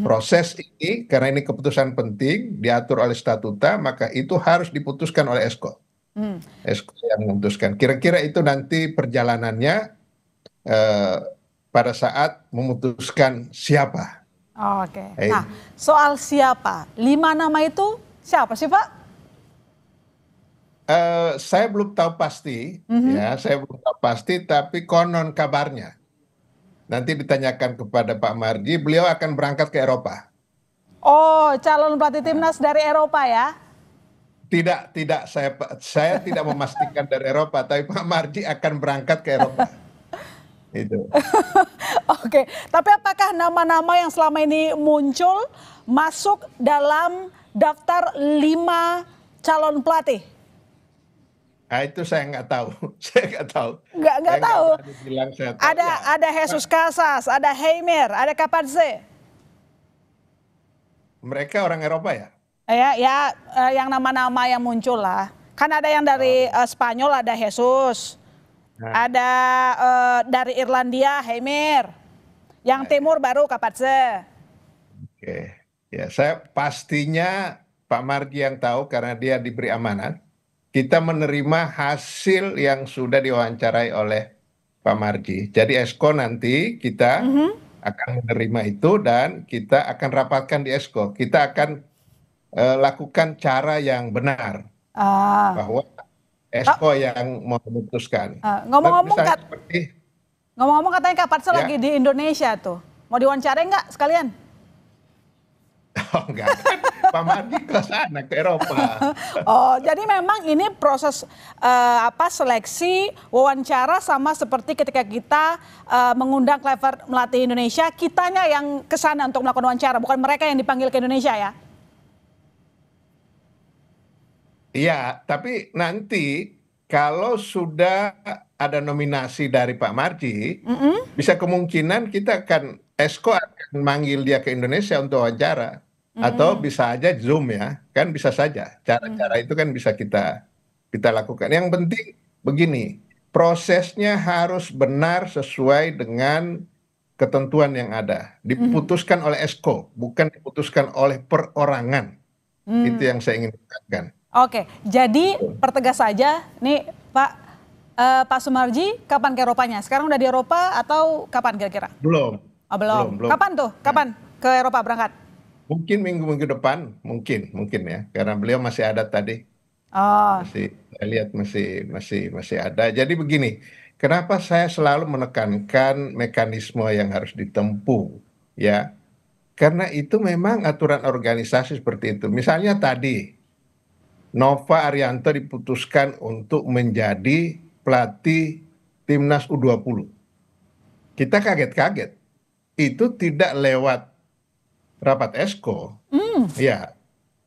Proses ini karena ini keputusan penting diatur oleh statuta, maka itu harus diputuskan oleh Esko. Esko yang memutuskan. Kira-kira itu nanti perjalanannya pada saat memutuskan siapa. Nah, soal siapa, 5 nama itu siapa sih Pak? Saya belum tahu pasti, ya saya belum tahu pasti, tapi konon kabarnya. Nanti ditanyakan kepada Pak Marji, beliau akan berangkat ke Eropa. Oh, calon pelatih timnas dari Eropa ya? Tidak, saya tidak memastikan dari Eropa, tapi Pak Marji akan berangkat ke Eropa. Itu. Tapi apakah nama-nama yang selama ini muncul masuk dalam daftar 5 calon pelatih? Nah, itu saya nggak tahu. Nggak tahu. Ada Jesus Casas, ada Heimir, ada Kapatze. Mereka orang Eropa ya? Yang nama-nama yang muncul lah. Kan ada yang dari Spanyol, ada Jesus. Ada dari Irlandia, Heimir. Yang timur baru Kapatse. Oke. Ya, saya pastinya Pak Marji yang tahu karena dia diberi amanat. Kita menerima hasil yang sudah diwawancarai oleh Pak Marji. Jadi Esko nanti kita akan menerima itu dan kita akan rapatkan di Esko. Kita akan lakukan cara yang benar. Bahwa Esko yang memutuskan. Ngomong-ngomong katanya Kapatse lagi di Indonesia tuh. Mau diwawancarai nggak sekalian? Oh enggak, Pak Marji ke sana, ke Eropa. Oh, jadi memang ini proses seleksi wawancara sama seperti ketika kita mengundang Kluivert melatih Indonesia, kitanya yang ke sana untuk melakukan wawancara, bukan mereka yang dipanggil ke Indonesia ya? Iya, tapi nanti kalau sudah ada nominasi dari Pak Marji, bisa kemungkinan kita akan Esko akan manggil dia ke Indonesia untuk wawancara. Atau bisa aja Zoom ya, kan bisa saja. Cara-cara itu kan bisa kita lakukan. Yang penting begini, prosesnya harus benar sesuai dengan ketentuan yang ada. Diputuskan oleh Esko, bukan diputuskan oleh perorangan. Itu yang saya ingin katakan. Oke, jadi pertegas saja nih Pak Sumarji, kapan ke Eropanya? Sekarang udah di Eropa atau kapan kira-kira? Belum. Oh, belum. Kapan tuh? Kapan ke Eropa berangkat? Mungkin minggu-minggu depan, mungkin ya, karena beliau masih ada tadi. Saya lihat masih ada. Jadi begini, kenapa saya selalu menekankan mekanisme yang harus ditempuh, ya? Karena itu memang aturan organisasi seperti itu. Misalnya tadi, Nova Arianto diputuskan untuk menjadi pelatih Timnas U20. Kita kaget-kaget. Itu tidak lewat rapat Esko.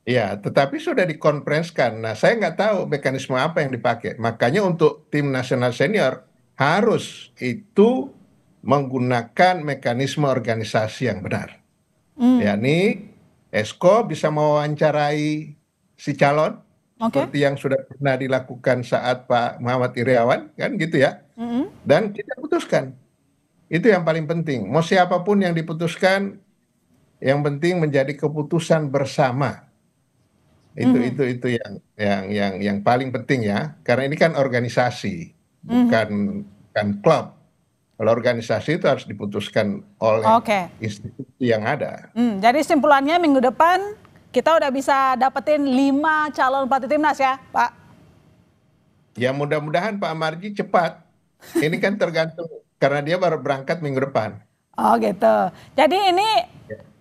Ya, tetapi sudah dikonferensikan. Nah, saya nggak tahu mekanisme apa yang dipakai. Makanya untuk tim nasional senior harus itu menggunakan mekanisme organisasi yang benar. Yakni Esko bisa mewawancarai si calon, seperti yang sudah pernah dilakukan saat Pak Muhammad Iryawan, kan gitu ya. Dan kita putuskan. Itu yang paling penting. Mau siapapun yang diputuskan, yang penting menjadi keputusan bersama. Itu yang paling penting ya. Karena ini kan organisasi, bukan klub. Kalau organisasi itu harus diputuskan oleh institusi yang ada. Jadi simpulannya minggu depan kita udah bisa dapetin 5 calon pelatih timnas ya, Pak? Ya mudah-mudahan Pak Marji cepat. Ini kan tergantung karena dia baru berangkat minggu depan. Oh gitu. Jadi ini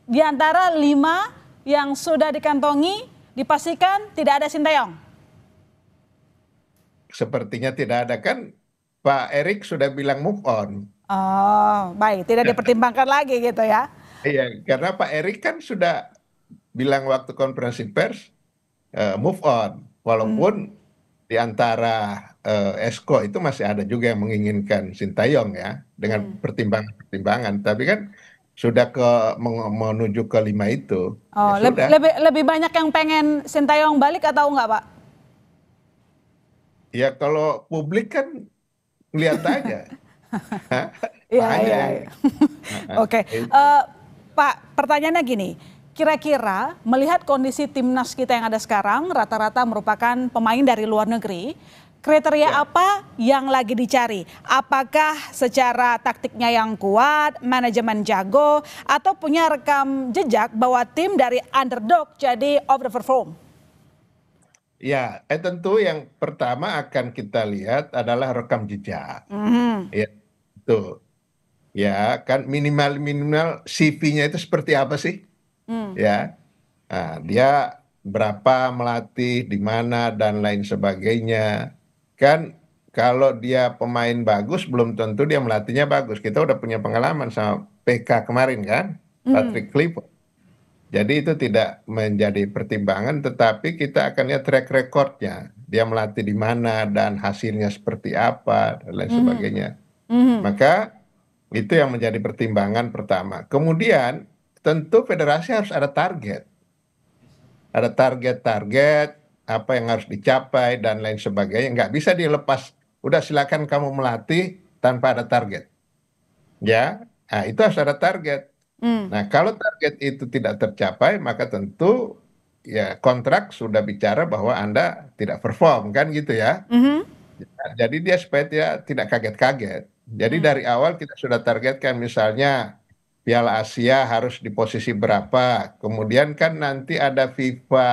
di antara 5 yang sudah dikantongi dipastikan tidak ada Sinteyong? Sepertinya tidak ada, kan Pak Erik sudah bilang move on. Oh baik, tidak dipertimbangkan lagi gitu ya? Iya, karena Pak Erik kan sudah bilang waktu konferensi pers move on. Walaupun di antara Esko itu masih ada juga yang menginginkan Sinteyong ya, dengan pertimbangan-pertimbangan. Tapi kan sudah menuju ke 5 itu. Oh, ya lebih banyak yang pengen Sinteyong balik atau enggak, Pak? Ya kalau publik kan lihat aja. Iya. Oke, Pak, pertanyaannya gini. Kira-kira melihat kondisi timnas kita yang ada sekarang, rata-rata merupakan pemain dari luar negeri. Kriteria apa yang lagi dicari? Apakah secara taktiknya yang kuat, manajemen jago, atau punya rekam jejak bahwa tim dari underdog jadi overperform? Ya, tentu yang pertama akan kita lihat adalah rekam jejak. Ya, itu. Ya, kan minimal CV-nya itu seperti apa sih? Ya, nah, dia berapa melatih, di mana dan lain sebagainya. Kan kalau dia pemain bagus belum tentu dia melatihnya bagus. Kita udah punya pengalaman sama PK kemarin kan, Patrick Kluivert. Jadi itu tidak menjadi pertimbangan, tetapi kita akan lihat track recordnya. Dia melatih di mana dan hasilnya seperti apa dan lain sebagainya. Maka itu yang menjadi pertimbangan pertama. Kemudian tentu federasi harus ada target. ada target-target apa yang harus dicapai dan lain sebagainya. Nggak bisa dilepas. Udah silakan kamu melatih tanpa ada target. Ya, nah, itu harus ada target. Nah, kalau target itu tidak tercapai, maka tentu ya kontrak sudah bicara bahwa Anda tidak perform, kan gitu ya. Jadi dia supaya tidak kaget-kaget. Jadi dari awal kita sudah targetkan misalnya Piala Asia harus di posisi berapa. Kemudian kan nanti ada FIFA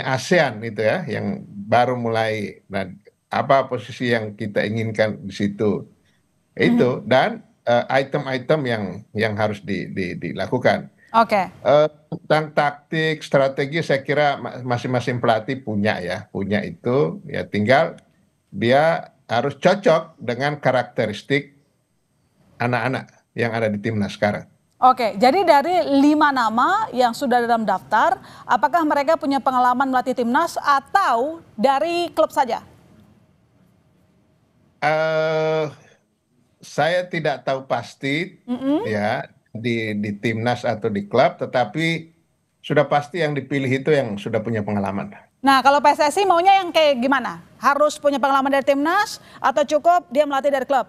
ASEAN itu ya yang baru mulai. Nah, apa posisi yang kita inginkan di situ. Itu dan item-item yang harus dilakukan. Oke. Tentang taktik, strategi saya kira masing-masing pelatih punya itu ya tinggal dia harus cocok dengan karakteristik anak-anak yang ada di timnas sekarang. Oke, jadi dari 5 nama yang sudah dalam daftar, apakah mereka punya pengalaman melatih timnas atau dari klub saja? Saya tidak tahu pasti ya di timnas atau di klub, tetapi sudah pasti yang dipilih itu yang sudah punya pengalaman. Nah, kalau PSSI maunya yang kayak gimana? Harus punya pengalaman dari timnas atau cukup dia melatih dari klub?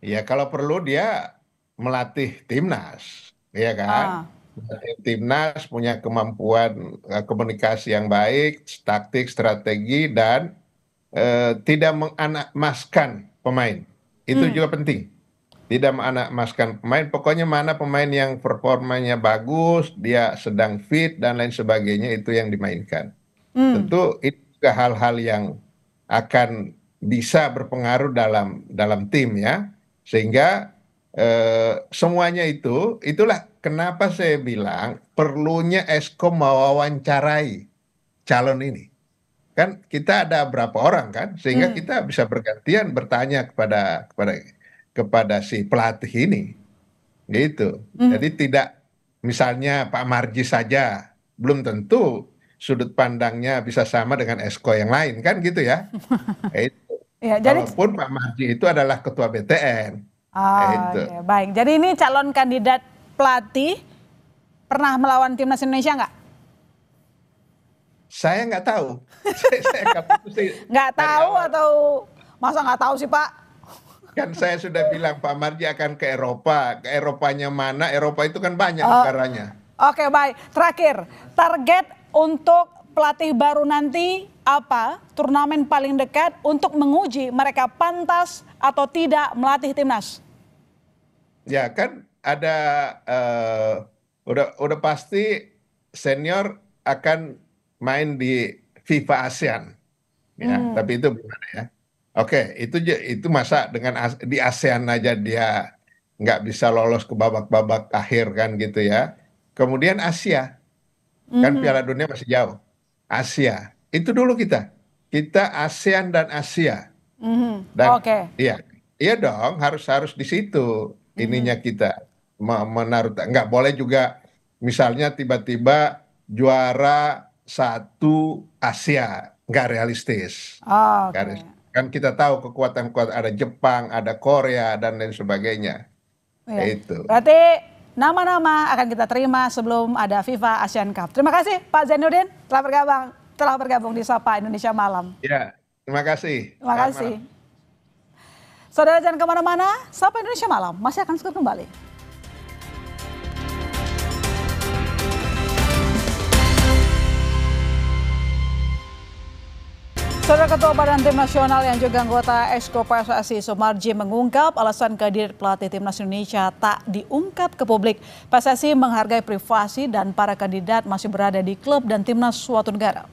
Ya kalau perlu dia melatih timnas, ya kan? Melatih timnas punya kemampuan komunikasi yang baik, taktik, strategi dan tidak mengemaskan pemain. Itu juga penting. Tidak mengemaskan pemain. Pokoknya mana pemain yang performanya bagus, dia sedang fit dan lain sebagainya itu yang dimainkan. Tentu itu juga hal-hal yang akan bisa berpengaruh dalam tim ya. Sehingga semuanya itulah kenapa saya bilang perlunya Eskom mewawancarai calon ini. Kan kita ada berapa orang kan, sehingga kita bisa bergantian bertanya kepada si pelatih ini, gitu. Jadi tidak misalnya Pak Marji saja, belum tentu sudut pandangnya bisa sama dengan Esko yang lain kan gitu ya. Itu. Ya, jadi... Walaupun Pak Marji itu adalah ketua BTN. Oke, baik. Jadi ini calon kandidat pelatih pernah melawan timnas Indonesia nggak? Saya nggak tahu. Nggak tahu atau masa nggak tahu sih Pak? Kan saya sudah bilang Pak Marji akan ke Eropa. Ke Eropanya mana? Eropa itu kan banyak negaranya. Oke, baik. Terakhir, target untuk pelatih baru nanti apa? Turnamen paling dekat untuk menguji mereka pantas atau tidak melatih timnas? Ya kan ada udah pasti senior akan main di FIFA ASEAN. Ya, tapi itu gimana ya? Oke, itu masa dengan di ASEAN aja dia nggak bisa lolos ke babak-babak akhir kan gitu ya. Kemudian Asia, kan Piala Dunia masih jauh. Asia, itu dulu kita ASEAN dan Asia. Dan iya dong harus di situ ininya kita menaruh. Nggak boleh juga misalnya tiba-tiba juara 1 Asia, nggak realistis. Kan kita tahu kekuatan ada Jepang, ada Korea dan lain sebagainya. Itu. Berarti nama-nama akan kita terima sebelum ada FIFA Asian Cup. Terima kasih Pak Zainuddin telah bergabung di Sapa Indonesia Malam. Ya, terima kasih. Terima kasih. Saudara jangan kemana-mana, Sapa Indonesia Malam masih akan segera kembali. Saudara Ketua Badan Tim Nasional yang juga anggota Exco PSSI Sumarji mengungkap alasan kehadiran pelatih Timnas Indonesia tak diungkap ke publik. PSSI menghargai privasi dan para kandidat masih berada di klub dan timnas suatu negara.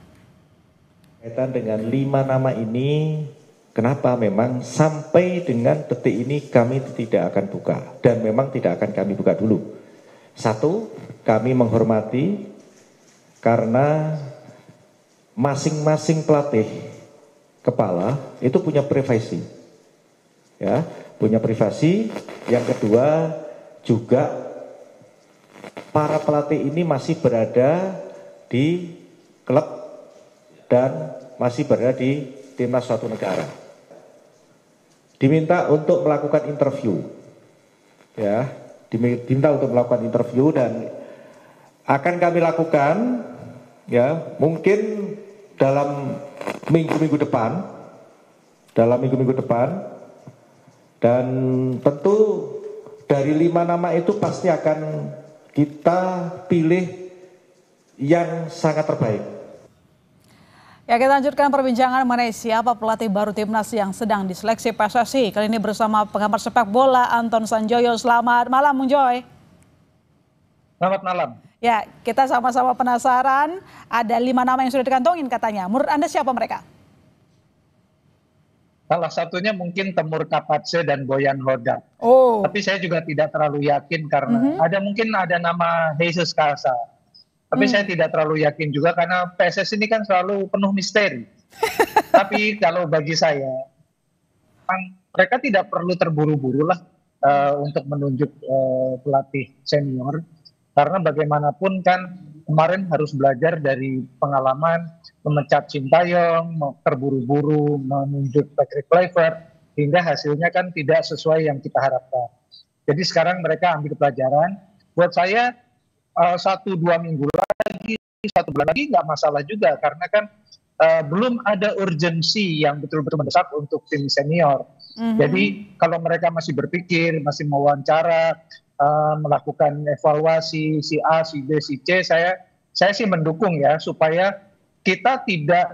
Kaitan dengan 5 nama ini, kenapa memang sampai dengan detik ini kami tidak akan buka dan memang tidak akan kami buka dulu. Satu, kami menghormati karena masing-masing pelatih kepala itu punya privasi, ya, punya privasi. Yang kedua juga para pelatih ini masih berada di klub dan masih berada di timnas suatu negara. Diminta untuk melakukan interview, ya, diminta untuk melakukan interview dan akan kami lakukan ya mungkin dalam minggu-minggu depan, dan tentu dari 5 nama itu pasti akan kita pilih yang sangat terbaik. Ya, kita lanjutkan perbincangan mengenai siapa pelatih baru timnas yang sedang diseleksi PSSI. Kali ini bersama pengamat sepak bola Anton Sanjoyo. Selamat malam, Bung Joy. Selamat malam. Ya, kita sama-sama penasaran. Ada 5 nama yang sudah dikantongin katanya. Menurut Anda siapa mereka? Salah satunya mungkin Temur Kapatse dan Boyan Hodak. Oh. Tapi saya juga tidak terlalu yakin karena mungkin ada nama Jesus Casa. Tapi saya tidak terlalu yakin juga karena PSSI ini kan selalu penuh misteri. Tapi kalau bagi saya, mereka tidak perlu terburu-buru lah untuk menunjuk pelatih senior. Karena bagaimanapun kan kemarin harus belajar dari pengalaman memecat Sintayong, terburu-buru menunjuk Patrick Kluivert, hingga hasilnya kan tidak sesuai yang kita harapkan. Jadi sekarang mereka ambil pelajaran. Buat saya 1-2 minggu lagi, 1 bulan lagi nggak masalah juga, karena kan belum ada urgensi yang betul-betul mendesak untuk tim senior. Jadi kalau mereka masih berpikir, masih mewawancara, melakukan evaluasi si A, si B, si C, saya sih mendukung ya, supaya kita tidak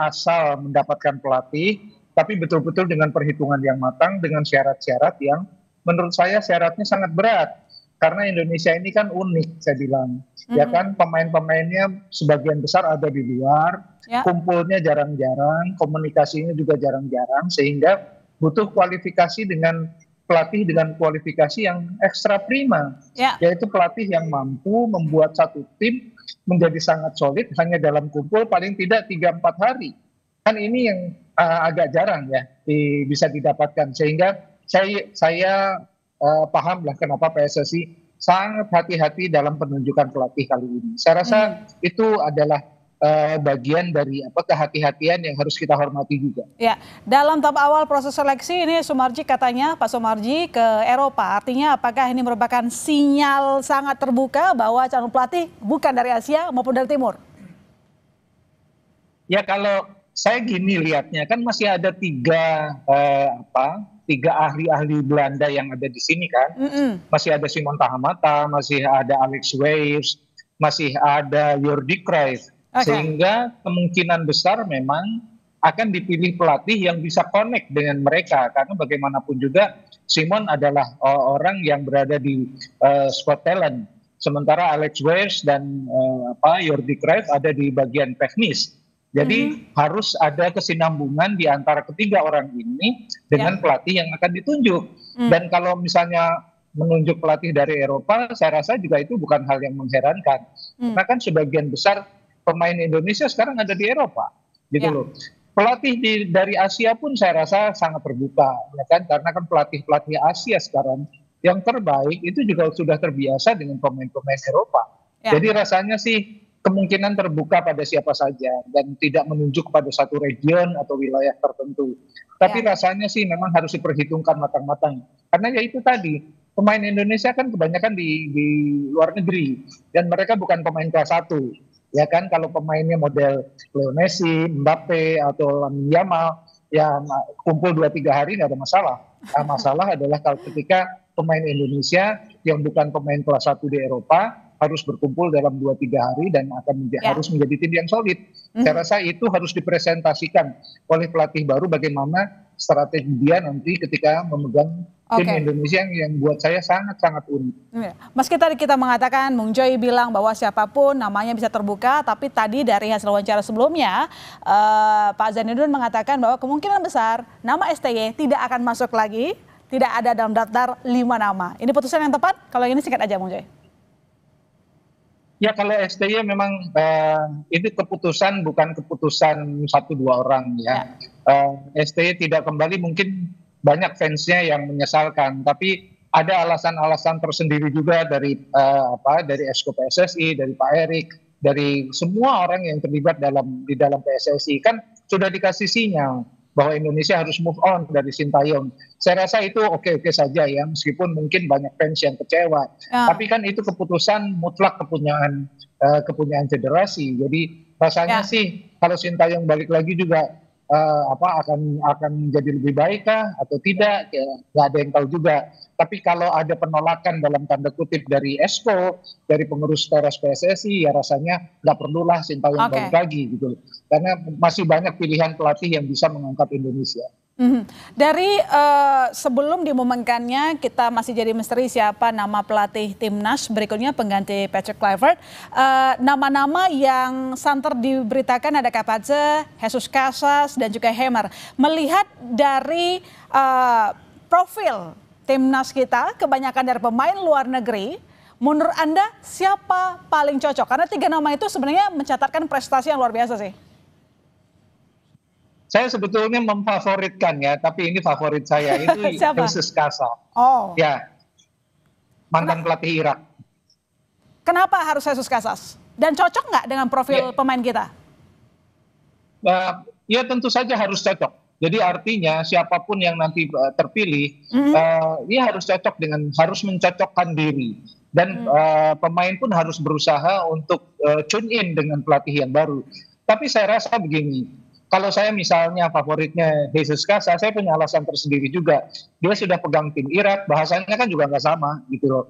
asal mendapatkan pelatih, tapi betul-betul dengan perhitungan yang matang, dengan syarat-syarat yang menurut saya syaratnya sangat berat. Karena Indonesia ini kan unik, saya bilang. Ya kan, pemain-pemainnya sebagian besar ada di luar, kumpulnya jarang-jarang, komunikasinya juga jarang-jarang, sehingga butuh kualifikasi dengan pelatih dengan kualifikasi yang ekstra prima, yaitu pelatih yang mampu membuat satu tim menjadi sangat solid hanya dalam kumpul paling tidak 3-4 hari. Kan ini yang agak jarang ya bisa didapatkan, sehingga saya paham lah kenapa PSSI sangat hati-hati dalam penunjukan pelatih kali ini. Saya rasa itu adalah bagian dari kehati-hatian yang harus kita hormati juga. Ya, dalam tahap awal proses seleksi ini Sumarji katanya, Pak Sumarji ke Eropa, artinya apakah ini merupakan sinyal sangat terbuka bahwa calon pelatih bukan dari Asia maupun dari Timur? Ya, kalau saya gini lihatnya, kan masih ada 3 ahli-ahli Belanda yang ada di sini kan. Masih ada Simon Tahamata, masih ada Alex Weijers, masih ada Jordi Cruyff. Sehingga kemungkinan besar memang akan dipilih pelatih yang bisa connect dengan mereka, karena bagaimanapun juga Simon adalah orang yang berada di squad talent, sementara Alex Weijers dan Jordi Cruyff ada di bagian teknis. Jadi harus ada kesinambungan di antara ketiga orang ini dengan pelatih yang akan ditunjuk. Dan kalau misalnya menunjuk pelatih dari Eropa, saya rasa juga itu bukan hal yang mengherankan, karena kan sebagian besar pemain Indonesia sekarang ada di Eropa, gitu loh. Pelatih dari Asia pun saya rasa sangat terbuka, ya kan? Karena kan pelatih Asia sekarang yang terbaik itu juga sudah terbiasa dengan pemain-pemain Eropa. Jadi rasanya sih kemungkinan terbuka pada siapa saja dan tidak menunjuk pada satu region atau wilayah tertentu. Tapi rasanya sih memang harus diperhitungkan matang-matang, karena ya itu tadi, pemain Indonesia kan kebanyakan di luar negeri dan mereka bukan pemain kelas 1. Ya kan, kalau pemainnya model Leo Messi, Mbappe, atau Lamine Yamal, ya kumpul 2-3 hari nggak ada masalah. Masalah adalah kalau ketika pemain Indonesia yang bukan pemain kelas 1 di Eropa harus berkumpul dalam 2-3 hari dan akan harus menjadi tim yang solid. Saya rasa itu harus dipresentasikan oleh pelatih baru, bagaimana strategi dia nanti ketika memegang tim Indonesia yang buat saya sangat-sangat unik. Meski tadi kita mengatakan, Bung Joy bilang bahwa siapapun namanya bisa terbuka, tapi tadi dari hasil wawancara sebelumnya, Pak Zainuddin mengatakan bahwa kemungkinan besar nama STY tidak akan masuk lagi, tidak ada dalam daftar 5 nama. Ini putusan yang tepat? Kalau ini singkat aja, Bung Joy. Ya, kalau STY memang itu keputusan, bukan keputusan 1-2 orang ya. STY tidak kembali, mungkin banyak fansnya yang menyesalkan, tapi ada alasan-alasan tersendiri juga dari Esko PSSI, dari Pak Erik, dari semua orang yang terlibat di dalam PSSI. Kan sudah dikasih sinyal bahwa Indonesia harus move on dari Sintayong. Saya rasa itu oke-oke saja ya, meskipun mungkin banyak fans yang kecewa. Tapi kan itu keputusan mutlak kepunyaan federasi. Jadi rasanya sih kalau Sintayong balik lagi juga akan menjadi lebih baik kah atau tidak, ya nggak ada yang tahu juga. Tapi kalau ada penolakan dalam tanda kutip dari Esko, dari pengurus teras PSSI, ya rasanya nggak perlulah Sintayong balik lagi gitu. Karena masih banyak pilihan pelatih yang bisa mengangkat Indonesia. Dari sebelum diumumkannya, kita masih jadi misteri siapa nama pelatih timnas berikutnya pengganti Patrick Kluivert. Nama-nama yang santer diberitakan ada Kapadze, Jesus Casas, dan juga Hemer. Melihat dari profil timnas kita, kebanyakan dari pemain luar negeri, menurut Anda siapa paling cocok? Karena 3 nama itu sebenarnya mencatatkan prestasi yang luar biasa sih. Saya sebetulnya memfavoritkan ya, tapi ini favorit saya itu Jesus Casas. Ya, mantan pelatih Irak. Kenapa harus Jesus Casas? Dan cocok nggak dengan profil pemain kita? Ya tentu saja harus cocok. Jadi artinya siapapun yang nanti terpilih, dia harus cocok harus mencocokkan diri. Dan pemain pun harus berusaha untuk tune in dengan pelatih yang baru. Tapi saya rasa begini, kalau saya misalnya favoritnya Jesus Casas, saya punya alasan tersendiri juga. Dia sudah pegang tim Irak, bahasanya kan juga nggak sama gitu loh.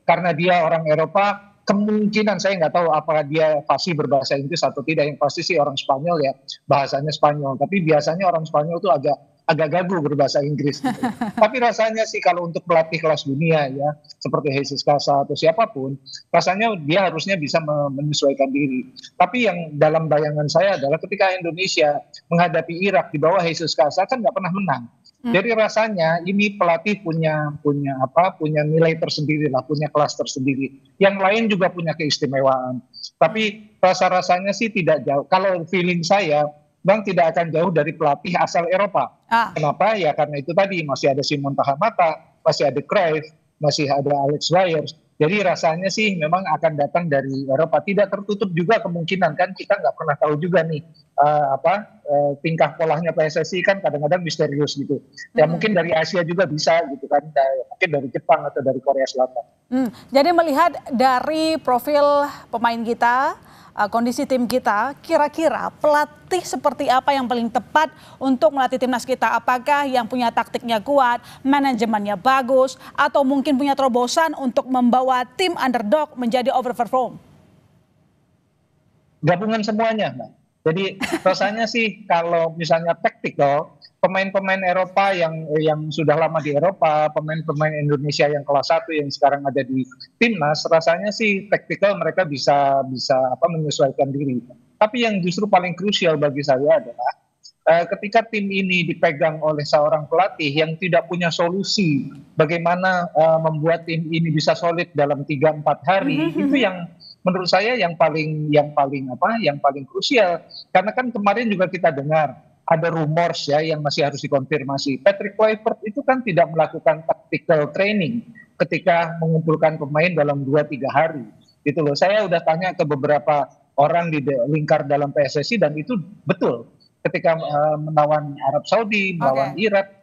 Karena dia orang Eropa, kemungkinan saya nggak tahu apakah dia fasih berbahasa Inggris atau tidak. Yang pasti sih orang Spanyol ya, bahasanya Spanyol. Tapi biasanya orang Spanyol itu agak gagu berbahasa Inggris. Gitu. Tapi rasanya sih kalau untuk pelatih kelas dunia ya, seperti Jesus Casas atau siapapun, rasanya dia harusnya bisa menyesuaikan diri. Tapi yang dalam bayangan saya adalah ketika Indonesia menghadapi Irak di bawah Jesus Casas kan nggak pernah menang. Jadi rasanya ini pelatih punya nilai tersendiri lah, punya kelas tersendiri. Yang lain juga punya keistimewaan. Tapi rasa-rasanya sih tidak jauh. Kalau feeling saya, Bang tidak akan jauh dari pelatih asal Eropa. Kenapa? Ya karena itu tadi masih ada Simon Tahamata, masih ada Cruyff, masih ada Alex Weyers. Jadi rasanya sih memang akan datang dari Eropa. Tidak tertutup juga kemungkinan kan, kita nggak pernah tahu juga nih tingkah polanya PSSI kan kadang-kadang misterius gitu. Ya mungkin dari Asia juga bisa gitu kan, mungkin dari Jepang atau dari Korea Selatan. Jadi melihat dari profil pemain kita, kondisi tim kita, kira-kira pelatih seperti apa yang paling tepat untuk melatih timnas kita? Apakah yang punya taktiknya kuat, manajemennya bagus, atau mungkin punya terobosan untuk membawa tim underdog menjadi overperform? Gabungan semuanya, Mbak. Jadi rasanya sih kalau misalnya taktikal, pemain-pemain Eropa yang sudah lama di Eropa, pemain-pemain Indonesia yang kelas 1 yang sekarang ada di timnas, rasanya sih taktikal mereka bisa menyesuaikan diri. Tapi yang justru paling krusial bagi saya adalah ketika tim ini dipegang oleh seorang pelatih yang tidak punya solusi bagaimana membuat tim ini bisa solid dalam 3-4 hari, itu yang menurut saya yang paling krusial. Karena kan kemarin juga kita dengar ada rumors ya yang masih harus dikonfirmasi. Patrick Kluivert itu kan tidak melakukan tactical training ketika mengumpulkan pemain dalam 2-3 hari. Gitu loh. Saya udah tanya ke beberapa orang di lingkar dalam PSSI dan itu betul. Ketika melawan Arab Saudi, melawan Irak,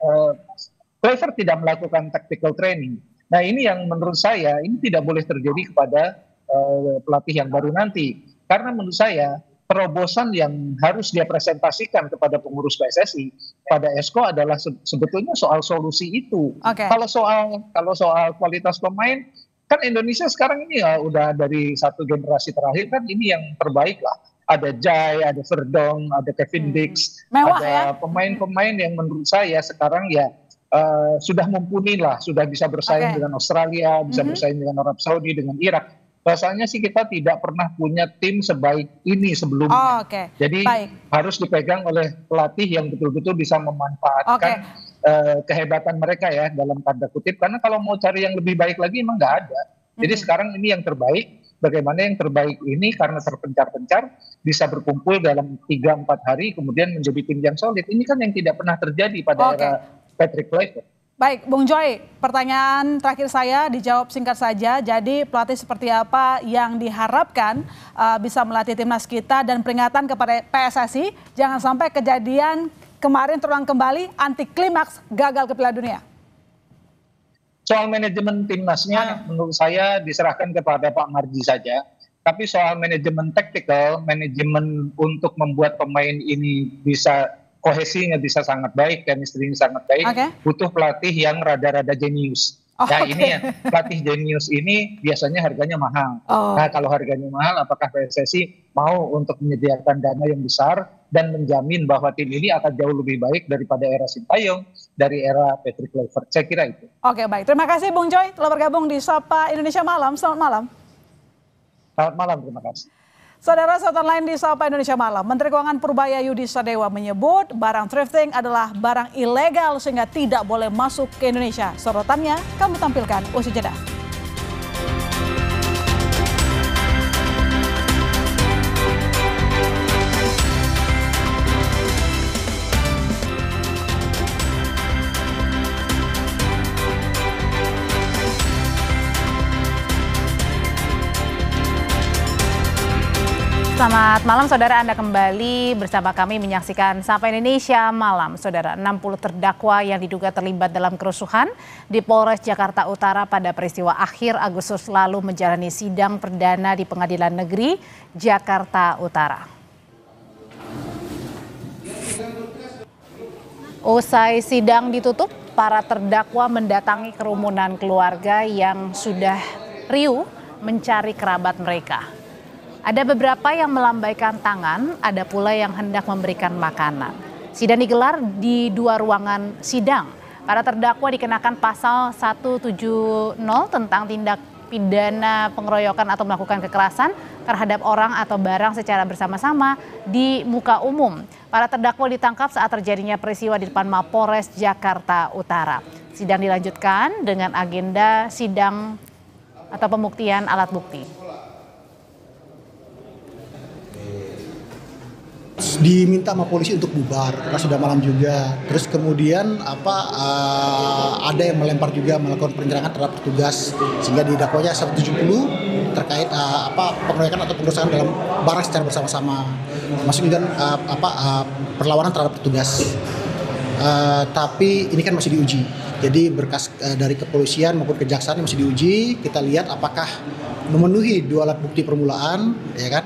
Kluivert tidak melakukan tactical training. Nah ini yang menurut saya ini tidak boleh terjadi kepada pelatih yang baru nanti. Karena menurut saya terobosan yang harus dia presentasikan kepada pengurus PSSI, pada Esko adalah sebetulnya soal solusi itu. Kalau soal kualitas pemain, kan Indonesia sekarang ini ya udah dari satu generasi terakhir kan ini yang terbaik lah. Ada Jai, ada Verdong, ada Kevin Dix, ada pemain-pemain yang menurut saya sekarang ya sudah mumpuni lah, sudah bisa bersaing dengan Australia, bisa bersaing dengan Arab Saudi, dengan Irak. Rasanya sih kita tidak pernah punya tim sebaik ini sebelumnya. Jadi harus dipegang oleh pelatih yang betul-betul bisa memanfaatkan kehebatan mereka ya dalam tanda kutip. Karena kalau mau cari yang lebih baik lagi emang nggak ada. Jadi sekarang ini yang terbaik. Bagaimana yang terbaik ini karena terpencar-pencar bisa berkumpul dalam 3-4 hari kemudian menjadi tim yang solid. Ini kan yang tidak pernah terjadi pada era Patrick Kluivert. Baik, Bung Joy, pertanyaan terakhir saya dijawab singkat saja. Jadi pelatih seperti apa yang diharapkan bisa melatih timnas kita, dan peringatan kepada PSSI jangan sampai kejadian kemarin terulang kembali, anti klimaks, gagal ke Piala Dunia. Soal manajemen timnasnya menurut saya diserahkan kepada Pak Marji saja. Tapi soal manajemen taktikal, manajemen untuk membuat pemain ini bisa kohesinya bisa sangat baik, chemistry-nya sangat baik, butuh pelatih yang rada-rada jenius. Ini ya, pelatih jenius ini biasanya harganya mahal. Nah, kalau harganya mahal, apakah PSSI mau untuk menyediakan dana yang besar dan menjamin bahwa tim ini akan jauh lebih baik daripada era Sintayong, dari era Patrick Kluivert? Saya kira itu. Oke, baik. Terima kasih Bung Joy telah bergabung di Sapa Indonesia Malam. Selamat malam. Selamat malam, terima kasih. Saudara, sorotan lain di Sapa Indonesia Malam, Menteri Keuangan Purbaya Yudi Sadewa menyebut barang thrifting adalah barang ilegal sehingga tidak boleh masuk ke Indonesia. Sorotannya kami tampilkan usai jeda. Selamat malam saudara, Anda kembali bersama kami menyaksikan Sapa Indonesia Malam. Saudara, 60 terdakwa yang diduga terlibat dalam kerusuhan di Polres Jakarta Utara pada peristiwa akhir Agustus lalu menjalani sidang perdana di Pengadilan Negeri Jakarta Utara. Usai sidang ditutup, para terdakwa mendatangi kerumunan keluarga yang sudah riuh mencari kerabat mereka. Ada beberapa yang melambaikan tangan, ada pula yang hendak memberikan makanan. Sidang digelar di 2 ruangan sidang. Para terdakwa dikenakan pasal 170 tentang tindak pidana pengeroyokan atau melakukan kekerasan terhadap orang atau barang secara bersama-sama di muka umum. Para terdakwa ditangkap saat terjadinya peristiwa di depan Mapolres Jakarta Utara. Sidang dilanjutkan dengan agenda sidang atau pembuktian alat bukti. Diminta sama polisi untuk bubar karena sudah malam juga. Terus kemudian ada yang melempar juga, melakukan penyerangan terhadap petugas sehingga didakwanya 170 terkait pengeroyokan atau pengerusakan dalam barang secara bersama-sama, masuk juga perlawanan terhadap petugas. Tapi ini kan masih diuji. Jadi berkas dari kepolisian maupun kejaksaan masih diuji. Kita lihat apakah memenuhi 2 alat bukti permulaan, ya kan?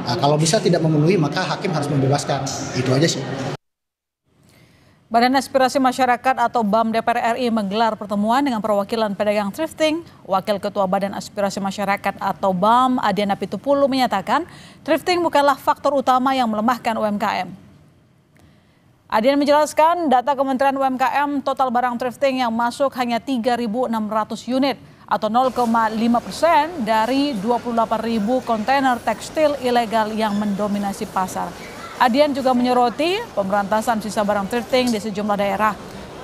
Kalau bisa tidak memenuhi, maka hakim harus membebaskan. Itu aja sih. Badan Aspirasi Masyarakat atau BAM DPR RI menggelar pertemuan dengan perwakilan pedagang thrifting. Wakil Ketua Badan Aspirasi Masyarakat atau BAM, Adiana Pitupulu, menyatakan thrifting bukanlah faktor utama yang melemahkan UMKM. Adian menjelaskan data Kementerian UMKM total barang thrifting yang masuk hanya 3.600 unit atau 0,5% dari 28.000 kontainer tekstil ilegal yang mendominasi pasar. Adian juga menyoroti pemberantasan sisa barang thrifting di sejumlah daerah.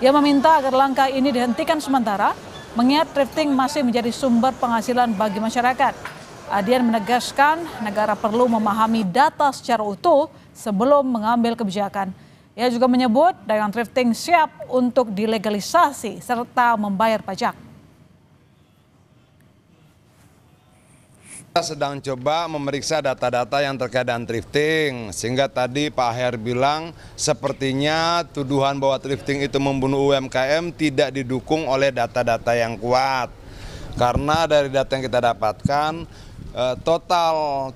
Ia meminta agar langkah ini dihentikan sementara, mengingat thrifting masih menjadi sumber penghasilan bagi masyarakat. Adian menegaskan negara perlu memahami data secara utuh sebelum mengambil kebijakan. Ia juga menyebut dagang thrifting siap untuk dilegalisasi serta membayar pajak. Kita sedang coba memeriksa data-data yang terkait dengan thrifting, sehingga tadi Pak Her bilang sepertinya tuduhan bahwa thrifting itu membunuh UMKM tidak didukung oleh data-data yang kuat. Karena dari data yang kita dapatkan, total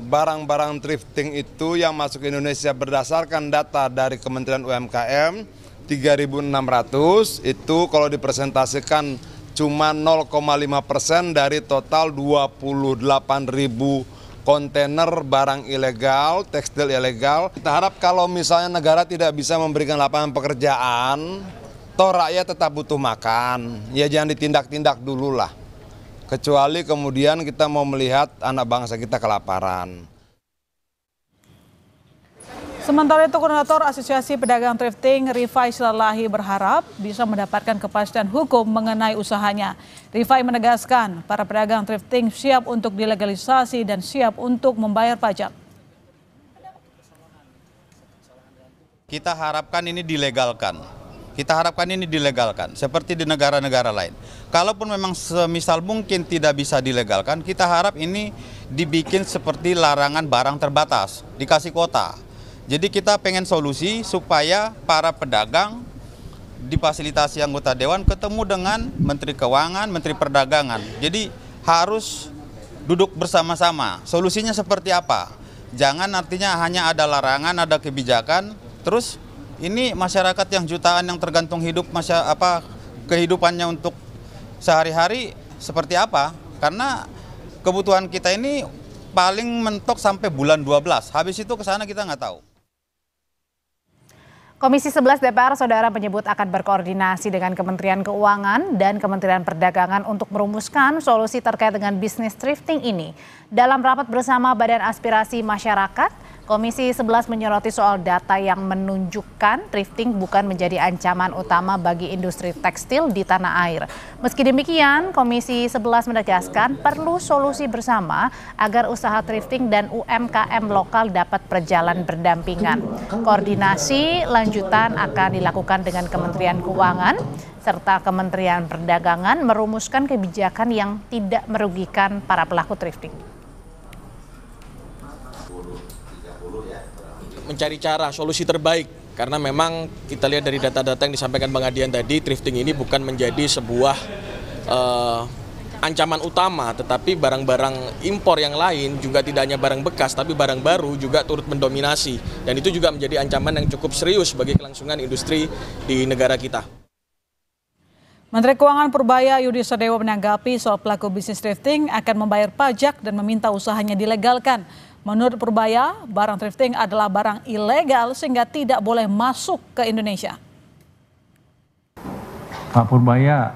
barang-barang thrifting itu yang masuk ke Indonesia berdasarkan data dari Kementerian UMKM 3.600, itu kalau dipresentasikan cuma 0,5% dari total 28.000 kontainer barang ilegal, tekstil ilegal. Kita harap kalau misalnya negara tidak bisa memberikan lapangan pekerjaan, toh rakyat tetap butuh makan, ya jangan ditindak-tindak dulu lah. Kecuali kemudian kita mau melihat anak bangsa kita kelaparan. Sementara itu, Koordinator Asosiasi Pedagang Thrifting Rifai Silalahi berharap bisa mendapatkan kepastian hukum mengenai usahanya. Rifai menegaskan para pedagang thrifting siap untuk dilegalisasi dan siap untuk membayar pajak. Kita harapkan ini dilegalkan. Kita harapkan ini dilegalkan, seperti di negara-negara lain. Kalaupun memang semisal mungkin tidak bisa dilegalkan, kita harap ini dibikin seperti larangan barang terbatas, dikasih kuota. Jadi kita pengen solusi supaya para pedagang difasilitasi anggota Dewan ketemu dengan Menteri Keuangan, Menteri Perdagangan. Jadi harus duduk bersama-sama. Solusinya seperti apa? Jangan artinya hanya ada larangan, ada kebijakan, terus ini masyarakat yang jutaan yang tergantung hidup kehidupannya untuk sehari-hari seperti apa? Karena kebutuhan kita ini paling mentok sampai bulan 12. Habis itu ke sana kita nggak tahu. Komisi 11 DPR Saudara menyebut akan berkoordinasi dengan Kementerian Keuangan dan Kementerian Perdagangan untuk merumuskan solusi terkait dengan bisnis thrifting ini. Dalam rapat bersama Badan Aspirasi Masyarakat, Komisi 11 menyoroti soal data yang menunjukkan thrifting bukan menjadi ancaman utama bagi industri tekstil di tanah air. Meski demikian, Komisi 11 menegaskan perlu solusi bersama agar usaha thrifting dan UMKM lokal dapat berjalan berdampingan. Koordinasi lanjutan akan dilakukan dengan Kementerian Keuangan serta Kementerian Perdagangan merumuskan kebijakan yang tidak merugikan para pelaku thrifting. Mencari cara solusi terbaik karena memang kita lihat dari data-data yang disampaikan Bang Adian tadi, thrifting ini bukan menjadi sebuah ancaman utama, tetapi barang-barang impor yang lain juga tidak hanya barang bekas tapi barang baru juga turut mendominasi, dan itu juga menjadi ancaman yang cukup serius bagi kelangsungan industri di negara kita. Menteri Keuangan Purbaya Yudi Sadewo menanggapi soal pelaku bisnis thrifting akan membayar pajak dan meminta usahanya dilegalkan. Menurut Purbaya, barang thrifting adalah barang ilegal sehingga tidak boleh masuk ke Indonesia. Pak Purbaya,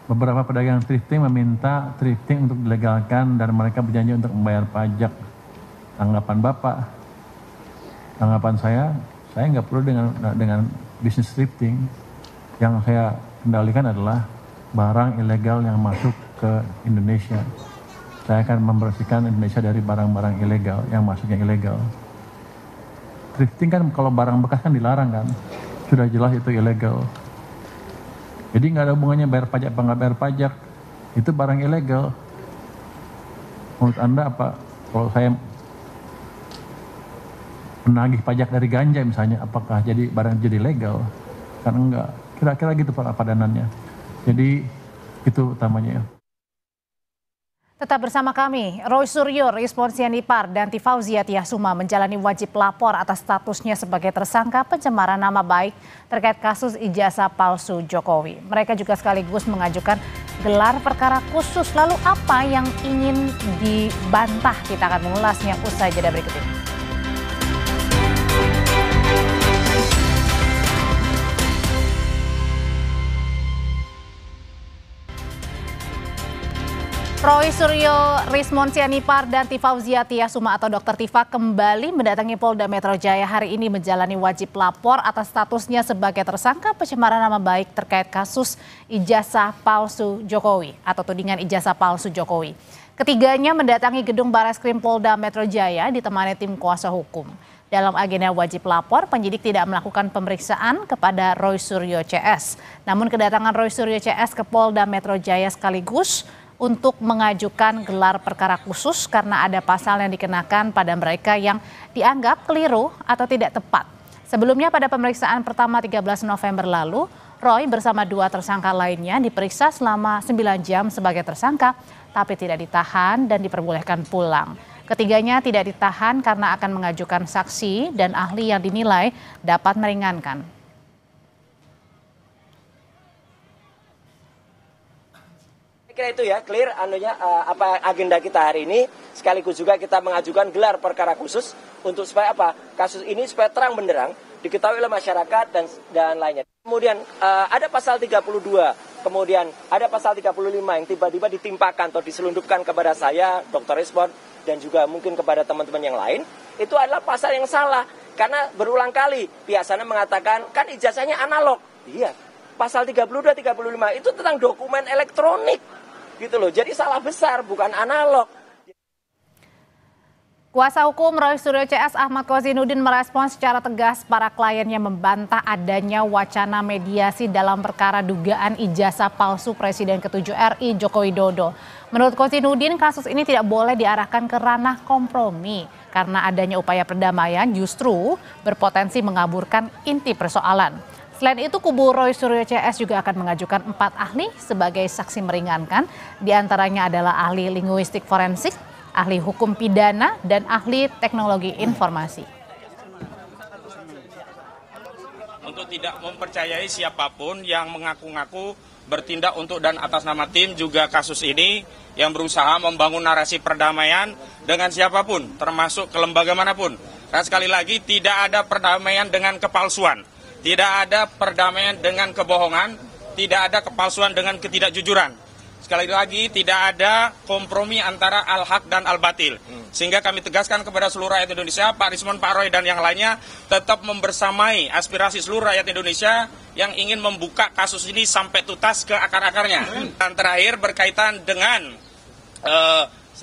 beberapa pedagang thrifting meminta thrifting untuk dilegalkan dan mereka berjanji untuk membayar pajak. Tanggapan Bapak, tanggapan saya nggak perlu dengan bisnis thrifting. Yang saya kendalikan adalah barang ilegal yang masuk ke Indonesia. Saya akan membersihkan Indonesia dari barang-barang ilegal yang masuknya ilegal. Thrifting kan kalau barang bekas kan dilarang kan, sudah jelas itu ilegal. Jadi nggak ada hubungannya bayar pajak apa nggak bayar pajak, itu barang ilegal. Menurut Anda apa? Kalau saya menagih pajak dari ganja misalnya, apakah jadi barang jadi legal? Kan enggak. Kira-kira gitu Pak padanannya. Jadi itu utamanya. Tetap bersama kami, Roy Suryo, Risponsia Nipar, dan Tifauzia Tiasuma menjalani wajib lapor atas statusnya sebagai tersangka pencemaran nama baik terkait kasus ijazah palsu Jokowi. Mereka juga sekaligus mengajukan gelar perkara khusus. Lalu apa yang ingin dibantah? Kita akan mengulasnya usai jeda berikut ini. Roy Suryo, Rismonsia Nipar, dan Tifauzia Tiasuma atau Dr. Tifa kembali mendatangi Polda Metro Jaya hari ini menjalani wajib lapor atas statusnya sebagai tersangka pencemaran nama baik terkait kasus ijazah palsu Jokowi atau tudingan ijazah palsu Jokowi. Ketiganya mendatangi gedung Barreskrim Polda Metro Jaya ditemani tim kuasa hukum. Dalam agenda wajib lapor, penyidik tidak melakukan pemeriksaan kepada Roy Suryo CS. Namun kedatangan Roy Suryo CS ke Polda Metro Jaya sekaligus untuk mengajukan gelar perkara khusus karena ada pasal yang dikenakan pada mereka yang dianggap keliru atau tidak tepat. Sebelumnya pada pemeriksaan pertama 13 November lalu, Roy bersama dua tersangka lainnya diperiksa selama 9 jam sebagai tersangka, tapi tidak ditahan dan diperbolehkan pulang. Ketiganya tidak ditahan karena akan mengajukan saksi dan ahli yang dinilai dapat meringankan. Kira itu ya, clear apa agenda kita hari ini, sekaligus juga kita mengajukan gelar perkara khusus untuk supaya apa? Kasus ini supaya terang benderang diketahui oleh masyarakat dan lainnya. Kemudian ada pasal 32, kemudian ada pasal 35 yang tiba-tiba ditimpakan atau diselundupkan kepada saya, Dr. Respon, dan juga mungkin kepada teman-teman yang lain, itu adalah pasal yang salah. Karena berulang kali pihak sana mengatakan kan ijazahnya analog. Iya, pasal 32, 35 itu tentang dokumen elektronik. Gitu loh, jadi salah besar, bukan analog. Kuasa hukum Roy Suryo CS Ahmad Kozinudin merespons secara tegas para kliennya membantah adanya wacana mediasi dalam perkara dugaan ijazah palsu Presiden ke-7 RI Joko Widodo. Menurut Kozinudin, kasus ini tidak boleh diarahkan ke ranah kompromi karena adanya upaya perdamaian justru berpotensi mengaburkan inti persoalan. Selain itu, kubu Roy Suryo CS juga akan mengajukan 4 ahli sebagai saksi meringankan. Di antaranya adalah ahli linguistik forensik, ahli hukum pidana, dan ahli teknologi informasi. Untuk tidak mempercayai siapapun yang mengaku-ngaku bertindak untuk dan atas nama tim juga kasus ini yang berusaha membangun narasi perdamaian dengan siapapun, termasuk ke lembaga manapun. Dan sekali lagi, tidak ada perdamaian dengan kepalsuan, tidak ada perdamaian dengan kebohongan, tidak ada kepalsuan dengan ketidakjujuran. Sekali lagi, tidak ada kompromi antara al-haq dan al-batil. Sehingga kami tegaskan kepada seluruh rakyat Indonesia, Pak Rismon, Pak Roy, dan yang lainnya tetap membersamai aspirasi seluruh rakyat Indonesia yang ingin membuka kasus ini sampai tuntas ke akar-akarnya. Dan terakhir, berkaitan dengan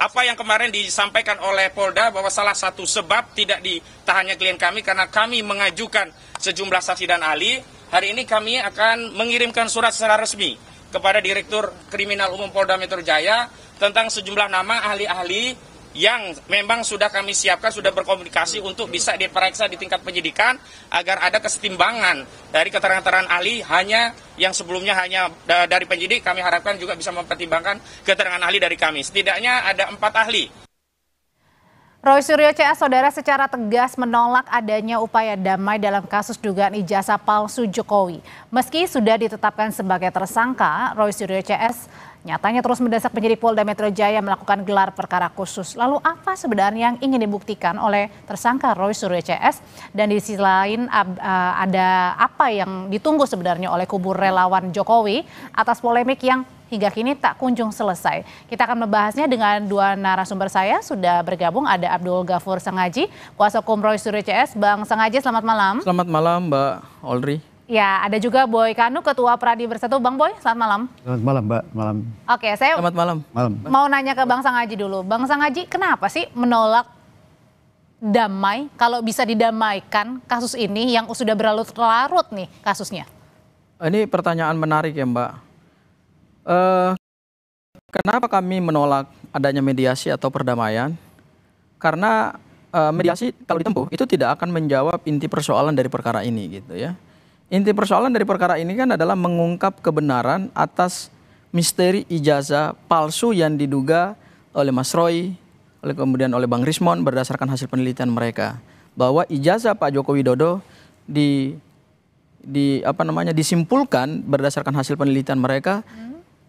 apa yang kemarin disampaikan oleh Polda bahwa salah satu sebab tidak ditahannya klien kami karena kami mengajukan sejumlah saksi dan ahli. Hari ini kami akan mengirimkan surat secara resmi kepada Direktur Kriminal Umum Polda Metro Jaya tentang sejumlah nama ahli-ahli yang memang sudah kami siapkan, sudah berkomunikasi untuk bisa diperiksa di tingkat penyidikan agar ada kesetimbangan dari keterangan-keterangan ahli hanya yang sebelumnya hanya dari penyidik, kami harapkan juga bisa mempertimbangkan keterangan ahli dari kami. Setidaknya ada 4 ahli. Roy Suryo CS, saudara, secara tegas menolak adanya upaya damai dalam kasus dugaan ijazah palsu Jokowi. Meski sudah ditetapkan sebagai tersangka, Roy Suryo CS nyatanya terus mendesak penyidik Polda Metro Jaya melakukan gelar perkara khusus. Lalu apa sebenarnya yang ingin dibuktikan oleh tersangka Roy Suryo CS? Dan di sisi lain ada apa yang ditunggu sebenarnya oleh kubu relawan Jokowi atas polemik yang hingga kini tak kunjung selesai. Kita akan membahasnya dengan 2 narasumber saya. Sudah bergabung ada Abdul Ghafur Sangaji, kuasa hukum Roy Suryo CS. Bang Sangaji, selamat malam. Selamat malam, Mbak Audrey. Ya, ada juga Boy Kanu, Ketua Pradi Bersatu. Bang Boy, selamat malam. Selamat malam, Mbak. Malam. Oke, saya selamat malam. Mau nanya ke Bang Sangaji dulu. Bang Sangaji, kenapa sih menolak damai kalau bisa didamaikan kasus ini yang sudah berlarut-larut nih kasusnya? Ini pertanyaan menarik ya, Mbak. Kenapa kami menolak adanya mediasi atau perdamaian? Karena mediasi kalau ditempuh itu tidak akan menjawab inti persoalan dari perkara ini gitu ya. Inti persoalan dari perkara ini kan adalah mengungkap kebenaran atas misteri ijazah palsu yang diduga oleh Mas Roy, kemudian oleh Bang Rismon berdasarkan hasil penelitian mereka bahwa ijazah Pak Joko Widodo disimpulkan berdasarkan hasil penelitian mereka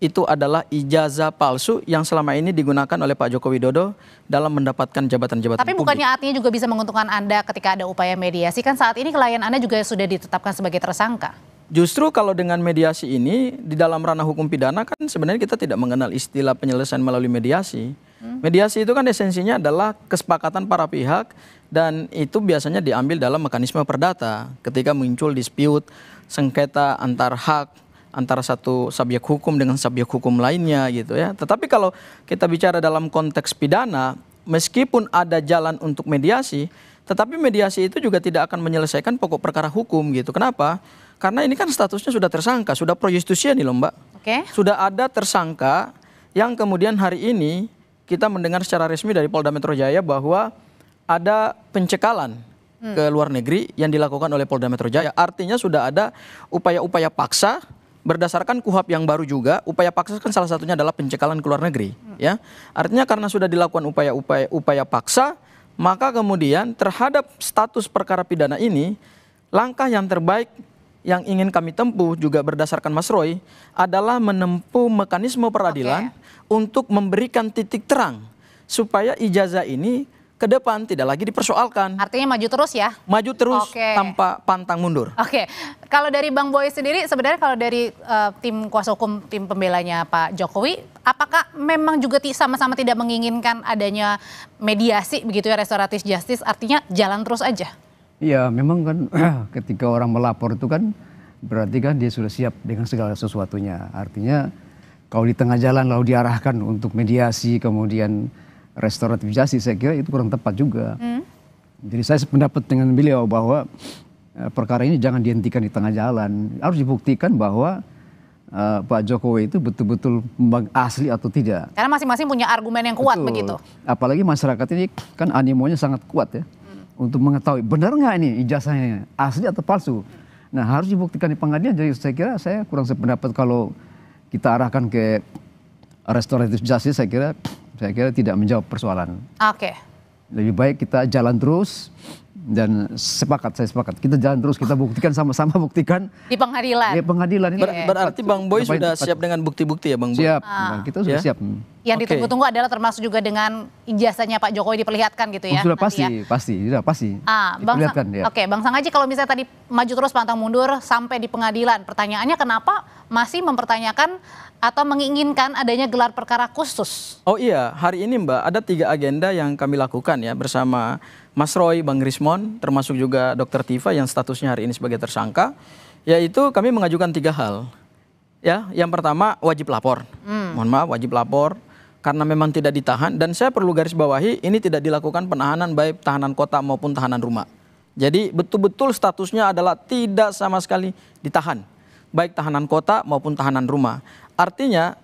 itu adalah ijazah palsu yang selama ini digunakan oleh Pak Joko Widodo dalam mendapatkan jabatan-jabatan Tapi publik. bukannya artinya juga bisa menguntungkan Anda ketika ada upaya mediasi? Kan saat ini klien Anda juga sudah ditetapkan sebagai tersangka. Justru kalau dengan mediasi ini di dalam ranah hukum pidana kan sebenarnya kita tidak mengenal istilah penyelesaian melalui mediasi. Mediasi itu kan esensinya adalah kesepakatan para pihak dan itu biasanya diambil dalam mekanisme perdata ketika muncul dispute, sengketa antar hak antara satu subjek hukum dengan subjek hukum lainnya gitu ya. Tetapi kalau kita bicara dalam konteks pidana, meskipun ada jalan untuk mediasi, tetapi mediasi itu juga tidak akan menyelesaikan pokok perkara hukum gitu. Kenapa? Karena ini kan statusnya sudah tersangka, sudah pro justisia nih loh Mbak. Sudah ada tersangka yang kemudian hari ini kita mendengar secara resmi dari Polda Metro Jaya bahwa ada pencekalan ke luar negeri yang dilakukan oleh Polda Metro Jaya. Artinya sudah ada upaya-upaya paksa berdasarkan KUHP yang baru juga. Upaya paksa kan salah satunya adalah pencekalan ke luar negeri, ya. Artinya karena sudah dilakukan upaya paksa, maka kemudian terhadap status perkara pidana ini, langkah yang terbaik yang ingin kami tempuh juga berdasarkan Mas Roy adalah menempuh mekanisme peradilan untuk memberikan titik terang supaya ijazah ini ke depan tidak lagi dipersoalkan. Artinya maju terus ya? Maju terus tanpa pantang mundur. Kalau dari Bang Boy sendiri, sebenarnya kalau dari tim kuasa hukum, tim pembelanya Pak Jokowi, apakah memang juga sama-sama tidak menginginkan adanya mediasi begitu ya, restoratif justice, artinya jalan terus aja? Iya, memang kan ketika orang melapor itu kan berarti kan dia sudah siap dengan segala sesuatunya. Artinya kalau di tengah jalan lalu diarahkan untuk mediasi, kemudian restoratif justice, saya kira itu kurang tepat juga. Jadi saya sependapat dengan beliau bahwa perkara ini jangan dihentikan di tengah jalan. Harus dibuktikan bahwa Pak Jokowi itu betul-betul asli atau tidak. Karena masing-masing punya argumen yang kuat. Betul. Begitu. Apalagi masyarakat ini kan animonya sangat kuat ya. Untuk mengetahui benar nggak ini ijazahnya asli atau palsu. Nah harus dibuktikan di pengadilan. Jadi saya kira saya kurang sependapat kalau kita arahkan ke restoratif justice, saya kira tidak menjawab persoalan. Oke. Lebih baik kita jalan terus. Dan saya sepakat kita jalan terus, kita buktikan sama-sama, buktikan di pengadilan. Di pengadilan itu. Berarti Bang Boy sudah siap dengan bukti-bukti ya Bang Boy? Siap, kita sudah siap. Yang ditunggu-tunggu adalah termasuk juga dengan ijazahnya Pak Jokowi diperlihatkan gitu ya? Sudah pasti. Oke, Bang Sang Haji, kalau misalnya tadi maju terus pantang mundur sampai di pengadilan, pertanyaannya kenapa masih mempertanyakan atau menginginkan adanya gelar perkara khusus? Oh iya, hari ini Mbak ada 3 agenda yang kami lakukan ya bersama Mas Roy, Bang Rismon, termasuk juga Dr. Tifa yang statusnya hari ini sebagai tersangka, yaitu kami mengajukan 3 hal. Ya, yang pertama wajib lapor. Mohon maaf, wajib lapor karena memang tidak ditahan, dan saya perlu garis bawahi ini tidak dilakukan penahanan baik tahanan kota maupun tahanan rumah. Jadi betul-betul statusnya adalah tidak sama sekali ditahan, baik tahanan kota maupun tahanan rumah. Artinya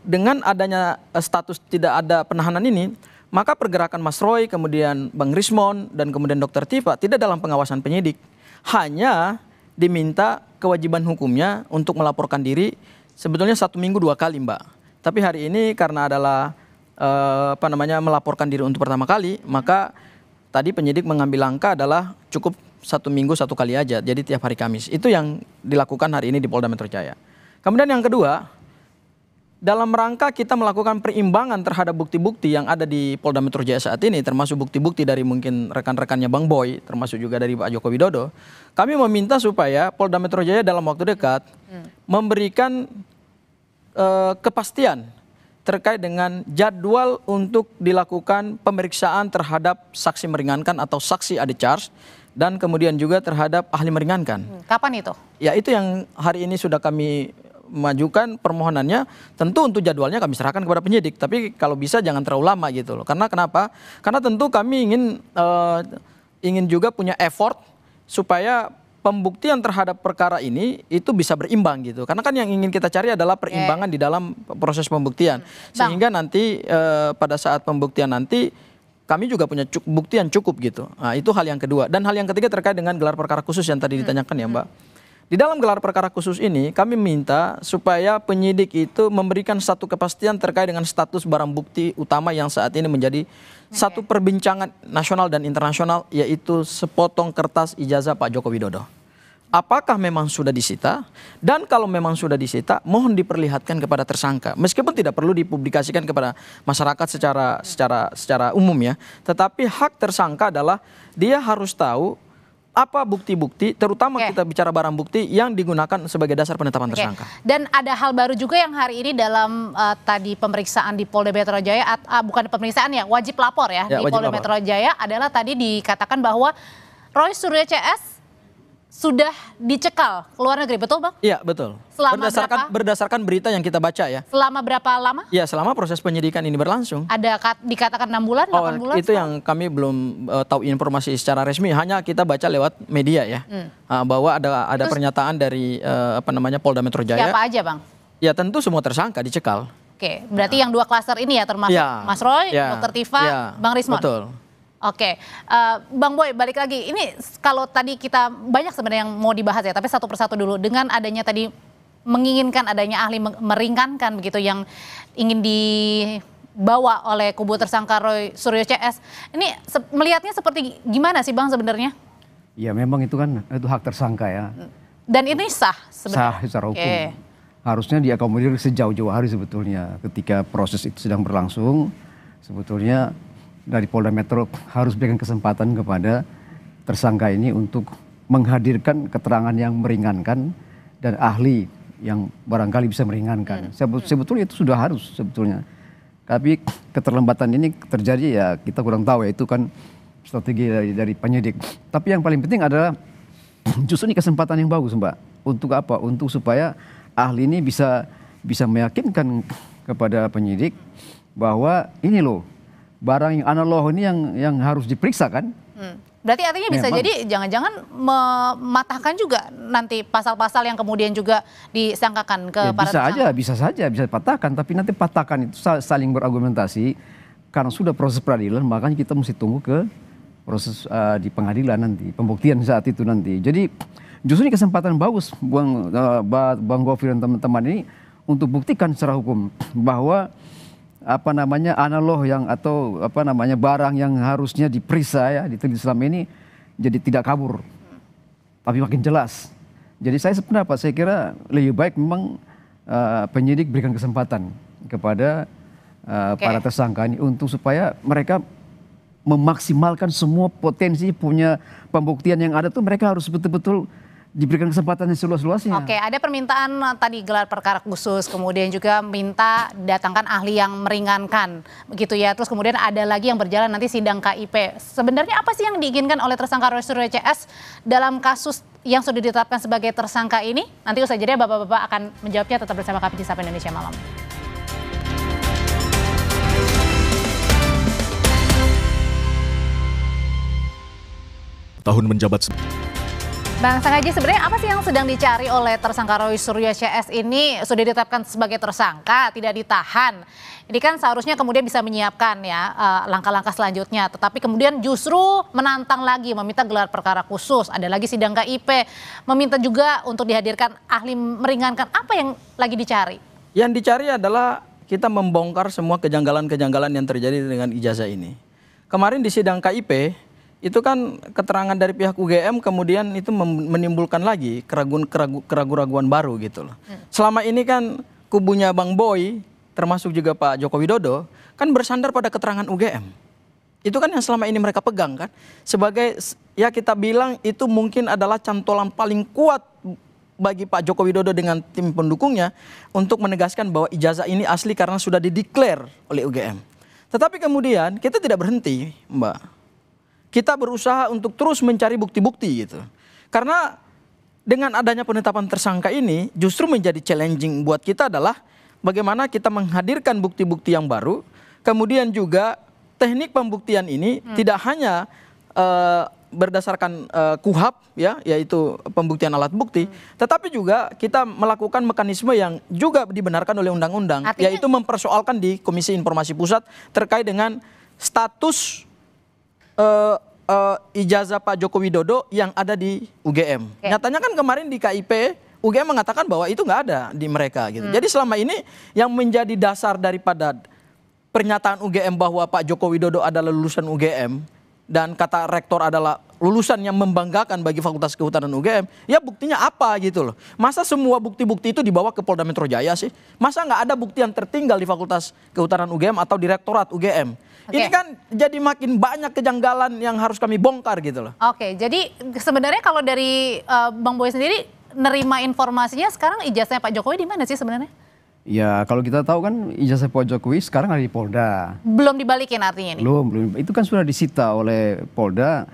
dengan adanya status tidak ada penahanan ini, maka pergerakan Mas Roy, kemudian Bang Rismon, dan kemudian Dr. Tifa tidak dalam pengawasan penyidik. Hanya diminta kewajiban hukumnya untuk melaporkan diri sebetulnya 1 minggu 2 kali Mbak. Tapi hari ini karena adalah melaporkan diri untuk pertama kali, maka tadi penyidik mengambil langkah adalah cukup 1 minggu 1 kali aja, jadi tiap hari Kamis. Itu yang dilakukan hari ini di Polda Metro Jaya. Kemudian yang kedua, dalam rangka kita melakukan perimbangan terhadap bukti-bukti yang ada di Polda Metro Jaya saat ini, termasuk bukti-bukti dari mungkin rekan-rekannya Bang Boy, termasuk juga dari Pak Joko Widodo, kami meminta supaya Polda Metro Jaya dalam waktu dekat memberikan kepastian terkait dengan jadwal untuk dilakukan pemeriksaan terhadap saksi meringankan atau saksi ade charge, dan kemudian juga terhadap ahli meringankan. Kapan itu? Ya, itu yang hari ini sudah kami majukan permohonannya. Tentu untuk jadwalnya kami serahkan kepada penyidik, tapi kalau bisa jangan terlalu lama gitu loh. Karena kenapa? Karena tentu kami ingin juga punya effort supaya pembuktian terhadap perkara ini itu bisa berimbang gitu. Karena kan yang ingin kita cari adalah perimbangan di dalam proses pembuktian. Sehingga nanti pada saat pembuktian nanti kami juga punya bukti yang cukup gitu. Nah, itu hal yang kedua. Dan hal yang ketiga terkait dengan gelar perkara khusus yang tadi ditanyakan ya Mbak. Di dalam gelar perkara khusus ini kami minta supaya penyidik itu memberikan satu kepastian terkait dengan status barang bukti utama yang saat ini menjadi satu perbincangan nasional dan internasional, yaitu sepotong kertas ijazah Pak Joko Widodo. Apakah memang sudah disita? Dan kalau memang sudah disita, mohon diperlihatkan kepada tersangka. Meskipun tidak perlu dipublikasikan kepada masyarakat secara umum ya, tetapi hak tersangka adalah dia harus tahu apa bukti-bukti, terutama kita bicara barang bukti yang digunakan sebagai dasar penetapan tersangka. Dan ada hal baru juga yang hari ini dalam tadi pemeriksaan di Polda Metro Jaya, bukan pemeriksaan ya, wajib lapor ya, di Polda Metro Jaya adalah tadi dikatakan bahwa Roy Suryo CS sudah dicekal ke luar negeri, betul Bang? Iya, betul. Berdasarkan berita yang kita baca ya. Selama berapa lama? Ya, selama proses penyidikan ini berlangsung. Ada dikatakan 6 bulan, 8 bulan? Itu yang kami belum tahu informasi secara resmi, hanya kita baca lewat media ya. Bahwa ada pernyataan dari Polda Metro Jaya. Siapa aja Bang? Ya tentu semua tersangka dicekal. Oke, berarti yang 2 klaster ini ya, termasuk Mas Roy, Dr. Tifa, Bang Rismon? Betul. Oke, Bang Boy balik lagi. Ini kalau tadi kita banyak sebenarnya yang mau dibahas ya, tapi satu persatu dulu. Dengan adanya tadi menginginkan adanya ahli meringankan begitu yang ingin dibawa oleh kubu tersangka Roy Suryo CS. Ini melihatnya seperti gimana sih Bang sebenarnya? Ya memang itu kan itu hak tersangka ya. Dan ini sah sebenarnya? Sah secara hukum. Harusnya diakomodir sejauh-jauh hari sebetulnya. Ketika proses itu sedang berlangsung, sebetulnya dari Polda Metro harus berikan kesempatan kepada tersangka ini untuk menghadirkan keterangan yang meringankan dan ahli yang barangkali bisa meringankan. Sebetulnya itu sudah harus sebetulnya. Tapi keterlambatan ini terjadi ya kita kurang tahu ya, itu kan strategi dari penyidik. Tapi yang paling penting adalah justru ini kesempatan yang bagus Mbak. Untuk apa? Untuk supaya ahli ini bisa meyakinkan kepada penyidik bahwa ini loh, barang yang analog ini yang harus diperiksa kan. Berarti artinya bisa Memang. jadi jangan-jangan mematahkan juga nanti pasal-pasal yang kemudian juga disangkakan ke para tersangka. Bisa saja bisa patahkan, tapi nanti patahkan itu saling berargumentasi karena sudah proses peradilan, makanya kita mesti tunggu ke proses di pengadilan nanti, pembuktian saat itu nanti. Jadi justru ini kesempatan bagus Bang Gofir dan teman-teman ini untuk buktikan secara hukum bahwa analog yang atau barang yang harusnya diperiksa ya diteliti selama ini jadi tidak kabur, tapi makin jelas. Jadi saya sependapat, saya kira lebih baik memang penyidik berikan kesempatan kepada para tersangka ini untuk supaya mereka memaksimalkan semua potensi punya pembuktian yang ada tuh, mereka harus betul-betul diberikan kesempatan yang seluas-luasnya. Oke, ada permintaan tadi gelar perkara khusus, kemudian juga minta datangkan ahli yang meringankan, begitu ya. Terus kemudian ada lagi yang berjalan nanti sidang KIP. Sebenarnya apa sih yang diinginkan oleh tersangka Roy Suryo CS dalam kasus yang sudah ditetapkan sebagai tersangka ini? Nanti usai jeda Bapak-bapak akan menjawabnya, tetap bersama kami di Sapa Indonesia Malam. Tahun menjabat. Bang Sanggaji, sebenarnya apa sih yang sedang dicari oleh tersangka Roy Suryo CS ini? Sudah ditetapkan sebagai tersangka, tidak ditahan. Ini kan seharusnya kemudian bisa menyiapkan ya langkah-langkah selanjutnya. Tetapi kemudian justru menantang lagi, meminta gelar perkara khusus. Ada lagi sidang KIP, meminta juga untuk dihadirkan ahli meringankan. Apa yang lagi dicari? Yang dicari adalah kita membongkar semua kejanggalan-kejanggalan yang terjadi dengan ijazah ini. Kemarin di sidang KIP, itu kan keterangan dari pihak UGM kemudian itu menimbulkan lagi keraguan-keraguan baru gitu loh. Selama ini kan kubunya Bang Boy termasuk juga Pak Joko Widodo kan bersandar pada keterangan UGM. Itu kan yang selama ini mereka pegang kan. Sebagai ya kita bilang itu mungkin adalah cantolan paling kuat bagi Pak Joko Widodo dengan tim pendukungnya untuk menegaskan bahwa ijazah ini asli karena sudah dideklar oleh UGM. Tetapi kemudian kita tidak berhenti, Mbak. Kita berusaha untuk terus mencari bukti-bukti gitu. Karena dengan adanya penetapan tersangka ini justru menjadi challenging buat kita adalah bagaimana kita menghadirkan bukti-bukti yang baru. Kemudian juga teknik pembuktian ini tidak hanya berdasarkan KUHAP ya, yaitu pembuktian alat bukti, tetapi juga kita melakukan mekanisme yang juga dibenarkan oleh undang-undang, yaitu mempersoalkan di Komisi Informasi Pusat terkait dengan status ijazah Pak Joko Widodo yang ada di UGM. Nyatanya kan kemarin di KIP UGM mengatakan bahwa itu nggak ada di mereka gitu. Jadi selama ini yang menjadi dasar daripada pernyataan UGM bahwa Pak Joko Widodo adalah lulusan UGM dan kata rektor adalah lulusan yang membanggakan bagi Fakultas Kehutanan UGM, ya buktinya apa gitu loh. Masa semua bukti-bukti itu dibawa ke Polda Metro Jaya sih? Masa nggak ada bukti yang tertinggal di Fakultas Kehutanan UGM atau Direktorat UGM? Ini kan jadi makin banyak kejanggalan yang harus kami bongkar gitu loh. Oke, jadi sebenarnya kalau dari Bang Boy sendiri nerima informasinya sekarang ijazahnya Pak Jokowi di mana sih sebenarnya? Ya kalau kita tahu kan ijazah Pak Jokowi sekarang ada di Polda. Belum dibalikin artinya nih? Belum. Itu kan sudah disita oleh Polda,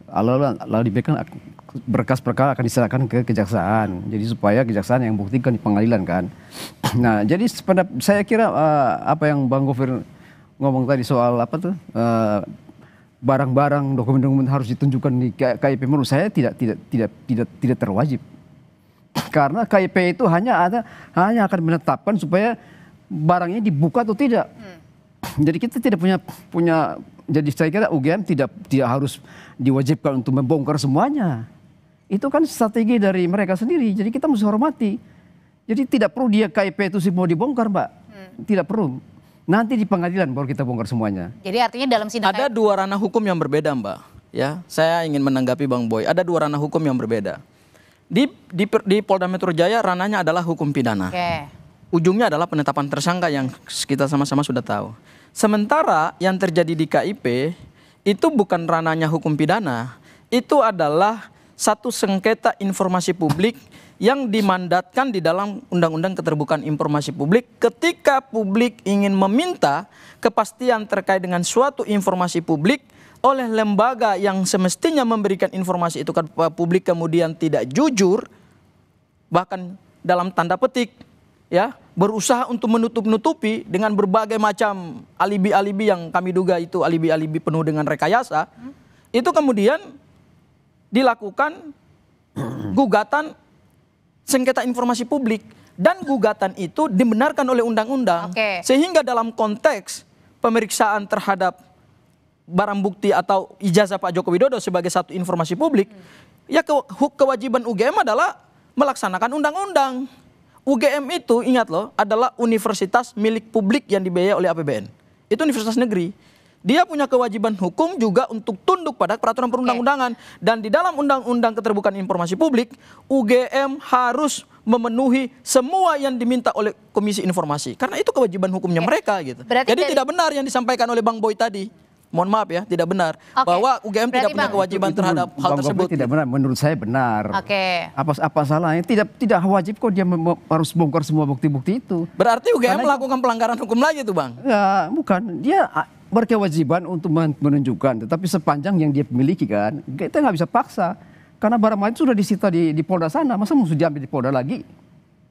lalu diberikan berkas perkara akan diserahkan ke kejaksaan. Jadi supaya kejaksaan yang buktikan di pengadilan kan. Nah jadi saya kira apa yang Bang Gofir ngomong tadi soal apa tuh barang-barang dokumen-dokumen harus ditunjukkan di KIP, menurut saya tidak terwajib. Karena KIP itu hanya akan menetapkan supaya barangnya dibuka atau tidak. Jadi kita tidak punya jadi saya kira UGM tidak harus diwajibkan untuk membongkar semuanya. Itu kan strategi dari mereka sendiri. Jadi kita mesti hormati. Jadi tidak perlu dia KIP itu sih mau dibongkar, Mbak. Tidak perlu. Nanti di pengadilan baru kita bongkar semuanya. Jadi artinya dalam sidang ada dua ranah hukum yang berbeda, Mbak. Ya, saya ingin menanggapi Bang Boy. Ada dua ranah hukum yang berbeda. Di Polda Metro Jaya ranahnya adalah hukum pidana. Ujungnya adalah penetapan tersangka yang kita sama-sama sudah tahu. Sementara yang terjadi di KIP itu bukan ranahnya hukum pidana. Itu adalah satu sengketa informasi publik yang dimandatkan di dalam Undang-Undang Keterbukaan Informasi Publik ketika publik ingin meminta kepastian terkait dengan suatu informasi publik oleh lembaga yang semestinya memberikan informasi itu ke publik kemudian tidak jujur, bahkan dalam tanda petik ya berusaha untuk menutup-nutupi dengan berbagai macam alibi-alibi yang kami duga itu alibi-alibi penuh dengan rekayasa, itu kemudian dilakukan gugatan sengketa informasi publik, dan gugatan itu dibenarkan oleh undang-undang. Sehingga dalam konteks pemeriksaan terhadap barang bukti atau ijazah Pak Joko Widodo sebagai satu informasi publik, ya kewajiban UGM adalah melaksanakan undang-undang. UGM itu, ingat loh, adalah universitas milik publik yang dibiayai oleh APBN. Itu universitas negeri. Dia punya kewajiban hukum juga untuk tunduk pada peraturan perundang-undangan. Dan di dalam Undang-Undang Keterbukaan Informasi Publik, UGM harus memenuhi semua yang diminta oleh Komisi Informasi. Karena itu kewajiban hukumnya mereka gitu. Jadi tidak benar yang disampaikan oleh Bang Boy tadi. Mohon maaf ya, tidak benar. Bahwa UGM tidak punya kewajiban terhadap hal tersebut. Tidak benar, menurut saya benar. Apa salahnya? Tidak wajib kok dia harus bongkar semua bukti-bukti itu. Berarti UGM melakukan pelanggaran hukum lagi tuh Bang? Ya, bukan. Dia berkewajiban untuk menunjukkan, tetapi sepanjang yang dia miliki kan, kita nggak bisa paksa. Karena barang itu sudah disita di Polda sana, masa mesti diambil di Polda lagi?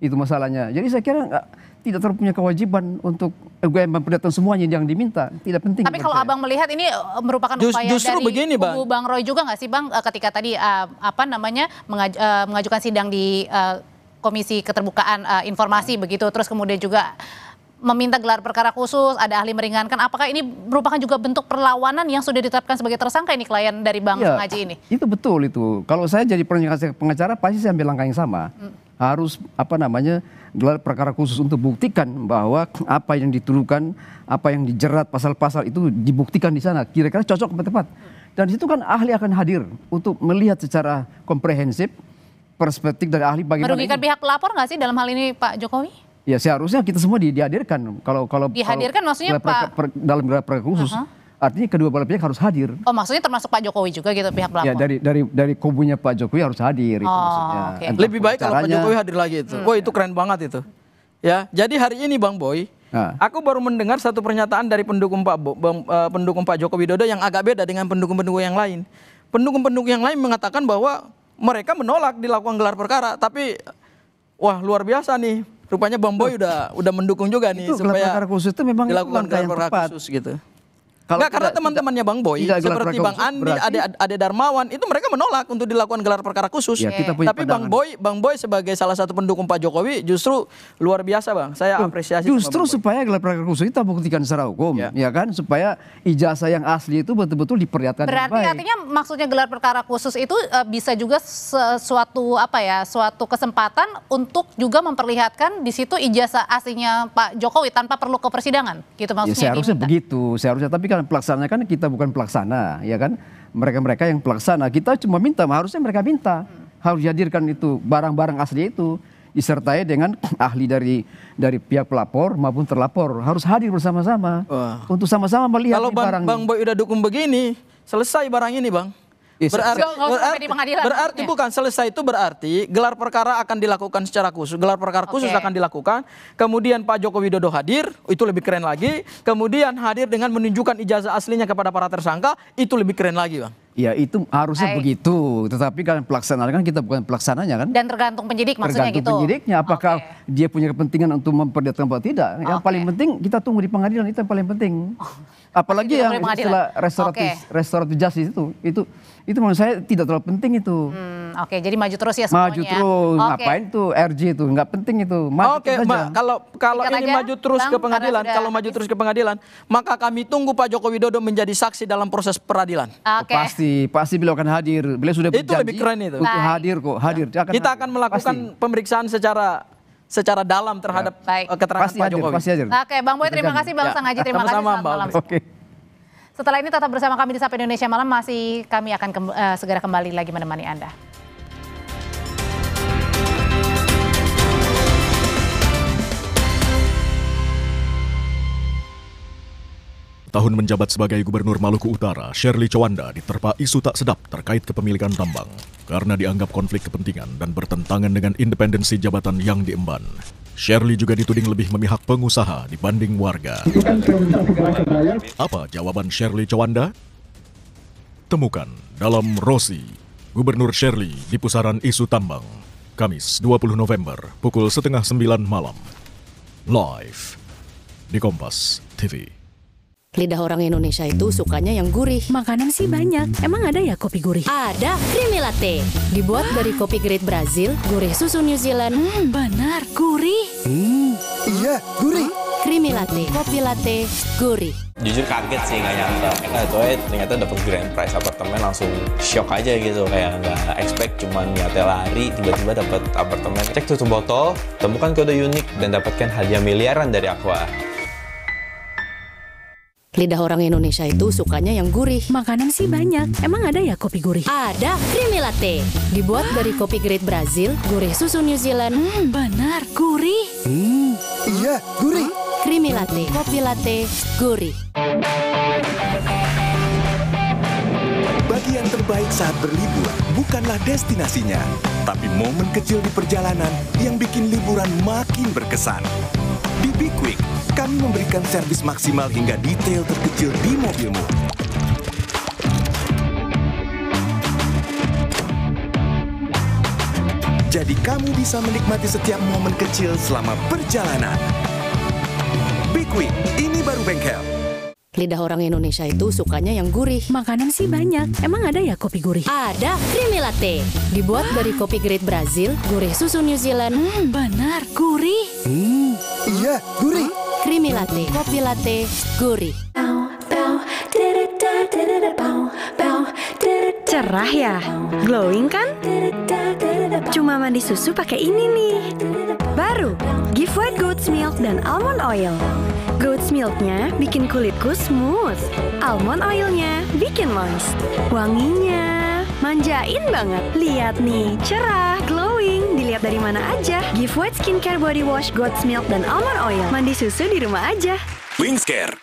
Itu masalahnya. Jadi saya kira tidak terlalu punya kewajiban untuk UGM memperlihatkan semuanya yang diminta. Tidak penting. Tapi kalau Abang melihat ini merupakan upaya dari begini, kubu Bang Roy juga nggak sih Bang, ketika tadi mengajukan sidang di Komisi Keterbukaan Informasi begitu, terus kemudian juga meminta gelar perkara khusus, ada ahli meringankan. Apakah ini merupakan juga bentuk perlawanan yang sudah ditetapkan sebagai tersangka ini klien dari Bang Ngaji ini? Itu betul itu. Kalau saya jadi pengacara pasti saya ambil langkah yang sama. Harus gelar perkara khusus untuk buktikan bahwa apa yang dituduhkan, apa yang dijerat pasal-pasal itu dibuktikan di sana. Kira-kira cocok atau tepat. Dan di situ kan ahli akan hadir untuk melihat secara komprehensif perspektif dari ahli bagaimana. Merugikan pihak pelapor nggak sih dalam hal ini Pak Jokowi? Ya seharusnya kita semua dihadirkan. Kalau dihadirkan maksudnya Pak dalam gelar perkara khusus, artinya kedua belah pihak harus hadir. Oh maksudnya termasuk Pak Jokowi juga gitu pihak pelapor? Ya dari kubunya Pak Jokowi harus hadir. Itu maksudnya. Lebih baik kalau Pak Jokowi hadir lagi itu. Oh itu keren banget itu. Ya jadi hari ini Bang Boy, aku baru mendengar satu pernyataan dari pendukung Pak Joko Widodo yang agak beda dengan pendukung-pendukung yang lain. Pendukung-pendukung yang lain mengatakan bahwa mereka menolak dilakukan gelar perkara, tapi wah luar biasa nih. Rupanya Bang Boy udah mendukung juga nih supaya perkara khusus itu memang dilakukan gelar perkara khusus gitu. Enggak, karena teman-temannya Bang Boy seperti Bang Andi, Ade Darmawan itu mereka menolak untuk dilakukan gelar perkara khusus. Ya, kita punya tapi Bang Boy sebagai salah satu pendukung Pak Jokowi justru luar biasa Bang. Saya apresiasi. Justru supaya gelar perkara khusus itu buktikan secara hukum, ya kan, supaya ijazah yang asli itu betul-betul diperlihatkan. Berarti artinya maksudnya gelar perkara khusus itu bisa juga suatu kesempatan untuk juga memperlihatkan di situ ijazah aslinya Pak Jokowi tanpa perlu ke persidangan, gitu maksudnya. Ya, seharusnya begitu, seharusnya. Tapi kan pelaksananya kan kita bukan pelaksana, ya kan? Mereka yang pelaksana, kita cuma minta, harusnya mereka minta harus dihadirkan itu barang-barang asli itu disertai dengan ahli dari pihak pelapor maupun terlapor, harus hadir bersama-sama untuk sama-sama melihat barang. Bang Boy udah dukung begini, selesai barang ini Bang. Berarti bukan selesai itu berarti gelar perkara akan dilakukan secara khusus. Gelar perkara khusus akan dilakukan. Kemudian Pak Joko Widodo hadir, itu lebih keren lagi. Kemudian hadir dengan menunjukkan ijazah aslinya kepada para tersangka, itu lebih keren lagi Bang. Ya itu harusnya begitu. Tetapi kan pelaksanaan kan kita bukan pelaksananya kan. Dan tergantung penyidik maksudnya gitu. Tergantung penyidiknya apakah dia punya kepentingan untuk memperlihatkan atau tidak. Yang paling penting kita tunggu di pengadilan, itu yang paling penting. Apalagi yang istilah restoratif justice itu menurut saya tidak terlalu penting itu. Jadi maju terus ya semuanya. Maju terus, ngapain tuh RJ itu, nggak penting itu. Kalau ini maju terus ke pengadilan, terus ke pengadilan, maka kami tunggu Pak Joko Widodo menjadi saksi dalam proses peradilan. Pasti beliau akan hadir. Beliau sudah berjanji. Itu lebih keren itu. Untuk hadir kok, hadir. Kita akan melakukan pemeriksaan secara dalam terhadap keterangan Pak Jokowi. Pasti hadir. Oke, Bang Boy terima kasih, Bang Sangaji terima kasih. Selamat malam. Setelah ini tetap bersama kami di Sapa Indonesia Malam, kami akan segera kembali lagi menemani Anda. Tahun menjabat sebagai Gubernur Maluku Utara, Shirley Chowanda diterpa isu tak sedap terkait kepemilikan tambang karena dianggap konflik kepentingan dan bertentangan dengan independensi jabatan yang diemban. Shirley juga dituding lebih memihak pengusaha dibanding warga. Apa jawaban Shirley Chowanda? Temukan dalam Rosi, Gubernur Shirley di pusaran isu tambang, Kamis 20 November pukul 8:30 malam. live di Kompas TV. Lidah orang Indonesia itu sukanya yang gurih. Makanan sih banyak. Emang ada ya kopi gurih? Ada, Creamy Latte. Dibuat dari kopi grade Brazil, gurih susu New Zealand. Benar, gurih. Iya, gurih. Creamy Latte, kopi latte, gurih. Jujur kaget sih, nggak nyangka. Ternyata dapat grand prize apartemen, langsung shock aja gitu. Kayak nggak expect, cuman niatnya lari, tiba-tiba dapat apartemen. Cek tutup botol, temukan kode unik, dan dapatkan hadiah miliaran dari Aqua. Lidah orang Indonesia itu sukanya yang gurih. Makanan sih banyak. Emang ada ya kopi gurih? Ada, Creamy Latte. Dibuat dari kopi grade Brazil, gurih susu New Zealand. Benar, gurih. Iya, gurih. Creamy Latte, kopi latte, gurih. Bagian terbaik saat berlibur bukanlah destinasinya, tapi momen kecil di perjalanan yang bikin liburan makin berkesan. Di Be Quick, kami memberikan servis maksimal hingga detail terkecil di mobilmu. Jadi kamu bisa menikmati setiap momen kecil selama perjalanan. Be Quick, ini baru bengkel. Lidah orang Indonesia itu sukanya yang gurih. Makanan sih banyak. Emang ada ya kopi gurih? Ada, Creamy Latte. Dibuat dari kopi grade Brazil, gurih susu New Zealand. Benar, gurih. Iya, gurih. Creamy Latte, kopi latte, gurih. Cerah ya? Glowing kan? Cuma mandi susu pakai ini nih. Baru, Give White Goat's Milk dan Almond Oil. Goat's Milknya bikin kulitku smooth. Almond Oilnya bikin moist. Wanginya manjain banget. Lihat nih, cerah, glowing. Dilihat dari mana aja. Give White Skincare Body Wash, Goat's Milk, dan Almond Oil. Mandi susu di rumah aja. Wingscare.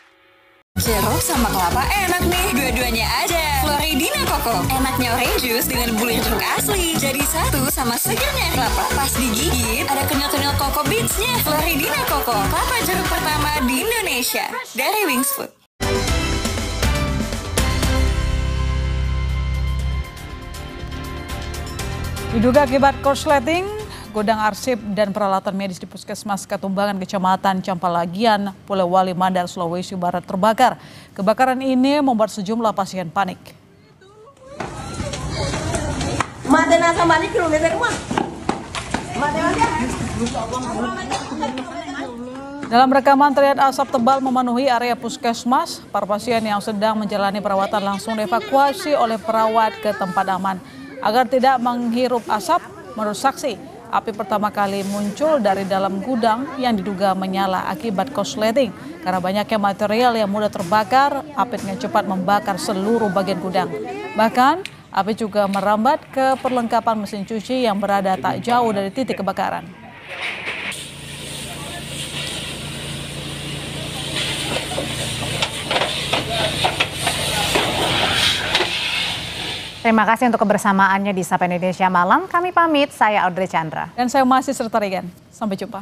Jeruk sama kelapa enak nih, dua-duanya ada. Floridina Coco, enaknya orange juice dengan bulir jeruk asli. Jadi satu sama segernya kelapa. Pas digigit, ada kenyal-kenyal Coco Beats-nya. Floridina Coco, kelapa jeruk pertama di Indonesia. Dari Wings Food. Diduga akibat korsleting, gudang arsip dan peralatan medis di Puskesmas Katumbangan, Kecamatan Campalagian, Pulau Wali Mandar, Sulawesi Barat terbakar. Kebakaran ini membuat sejumlah pasien panik. Dalam rekaman terlihat asap tebal memenuhi area puskesmas. Para pasien yang sedang menjalani perawatan langsung dievakuasi oleh perawat ke tempat aman. Agar tidak menghirup asap, menurut saksi, api pertama kali muncul dari dalam gudang yang diduga menyala akibat korsleting. Karena banyaknya material yang mudah terbakar, api dengan cepat membakar seluruh bagian gudang. Bahkan, api juga merambat ke perlengkapan mesin cuci yang berada tak jauh dari titik kebakaran. Terima kasih untuk kebersamaannya di Sapa Indonesia Malam. Kami pamit, saya Audrey Chandra. Dan saya masih serta Regan. Sampai jumpa.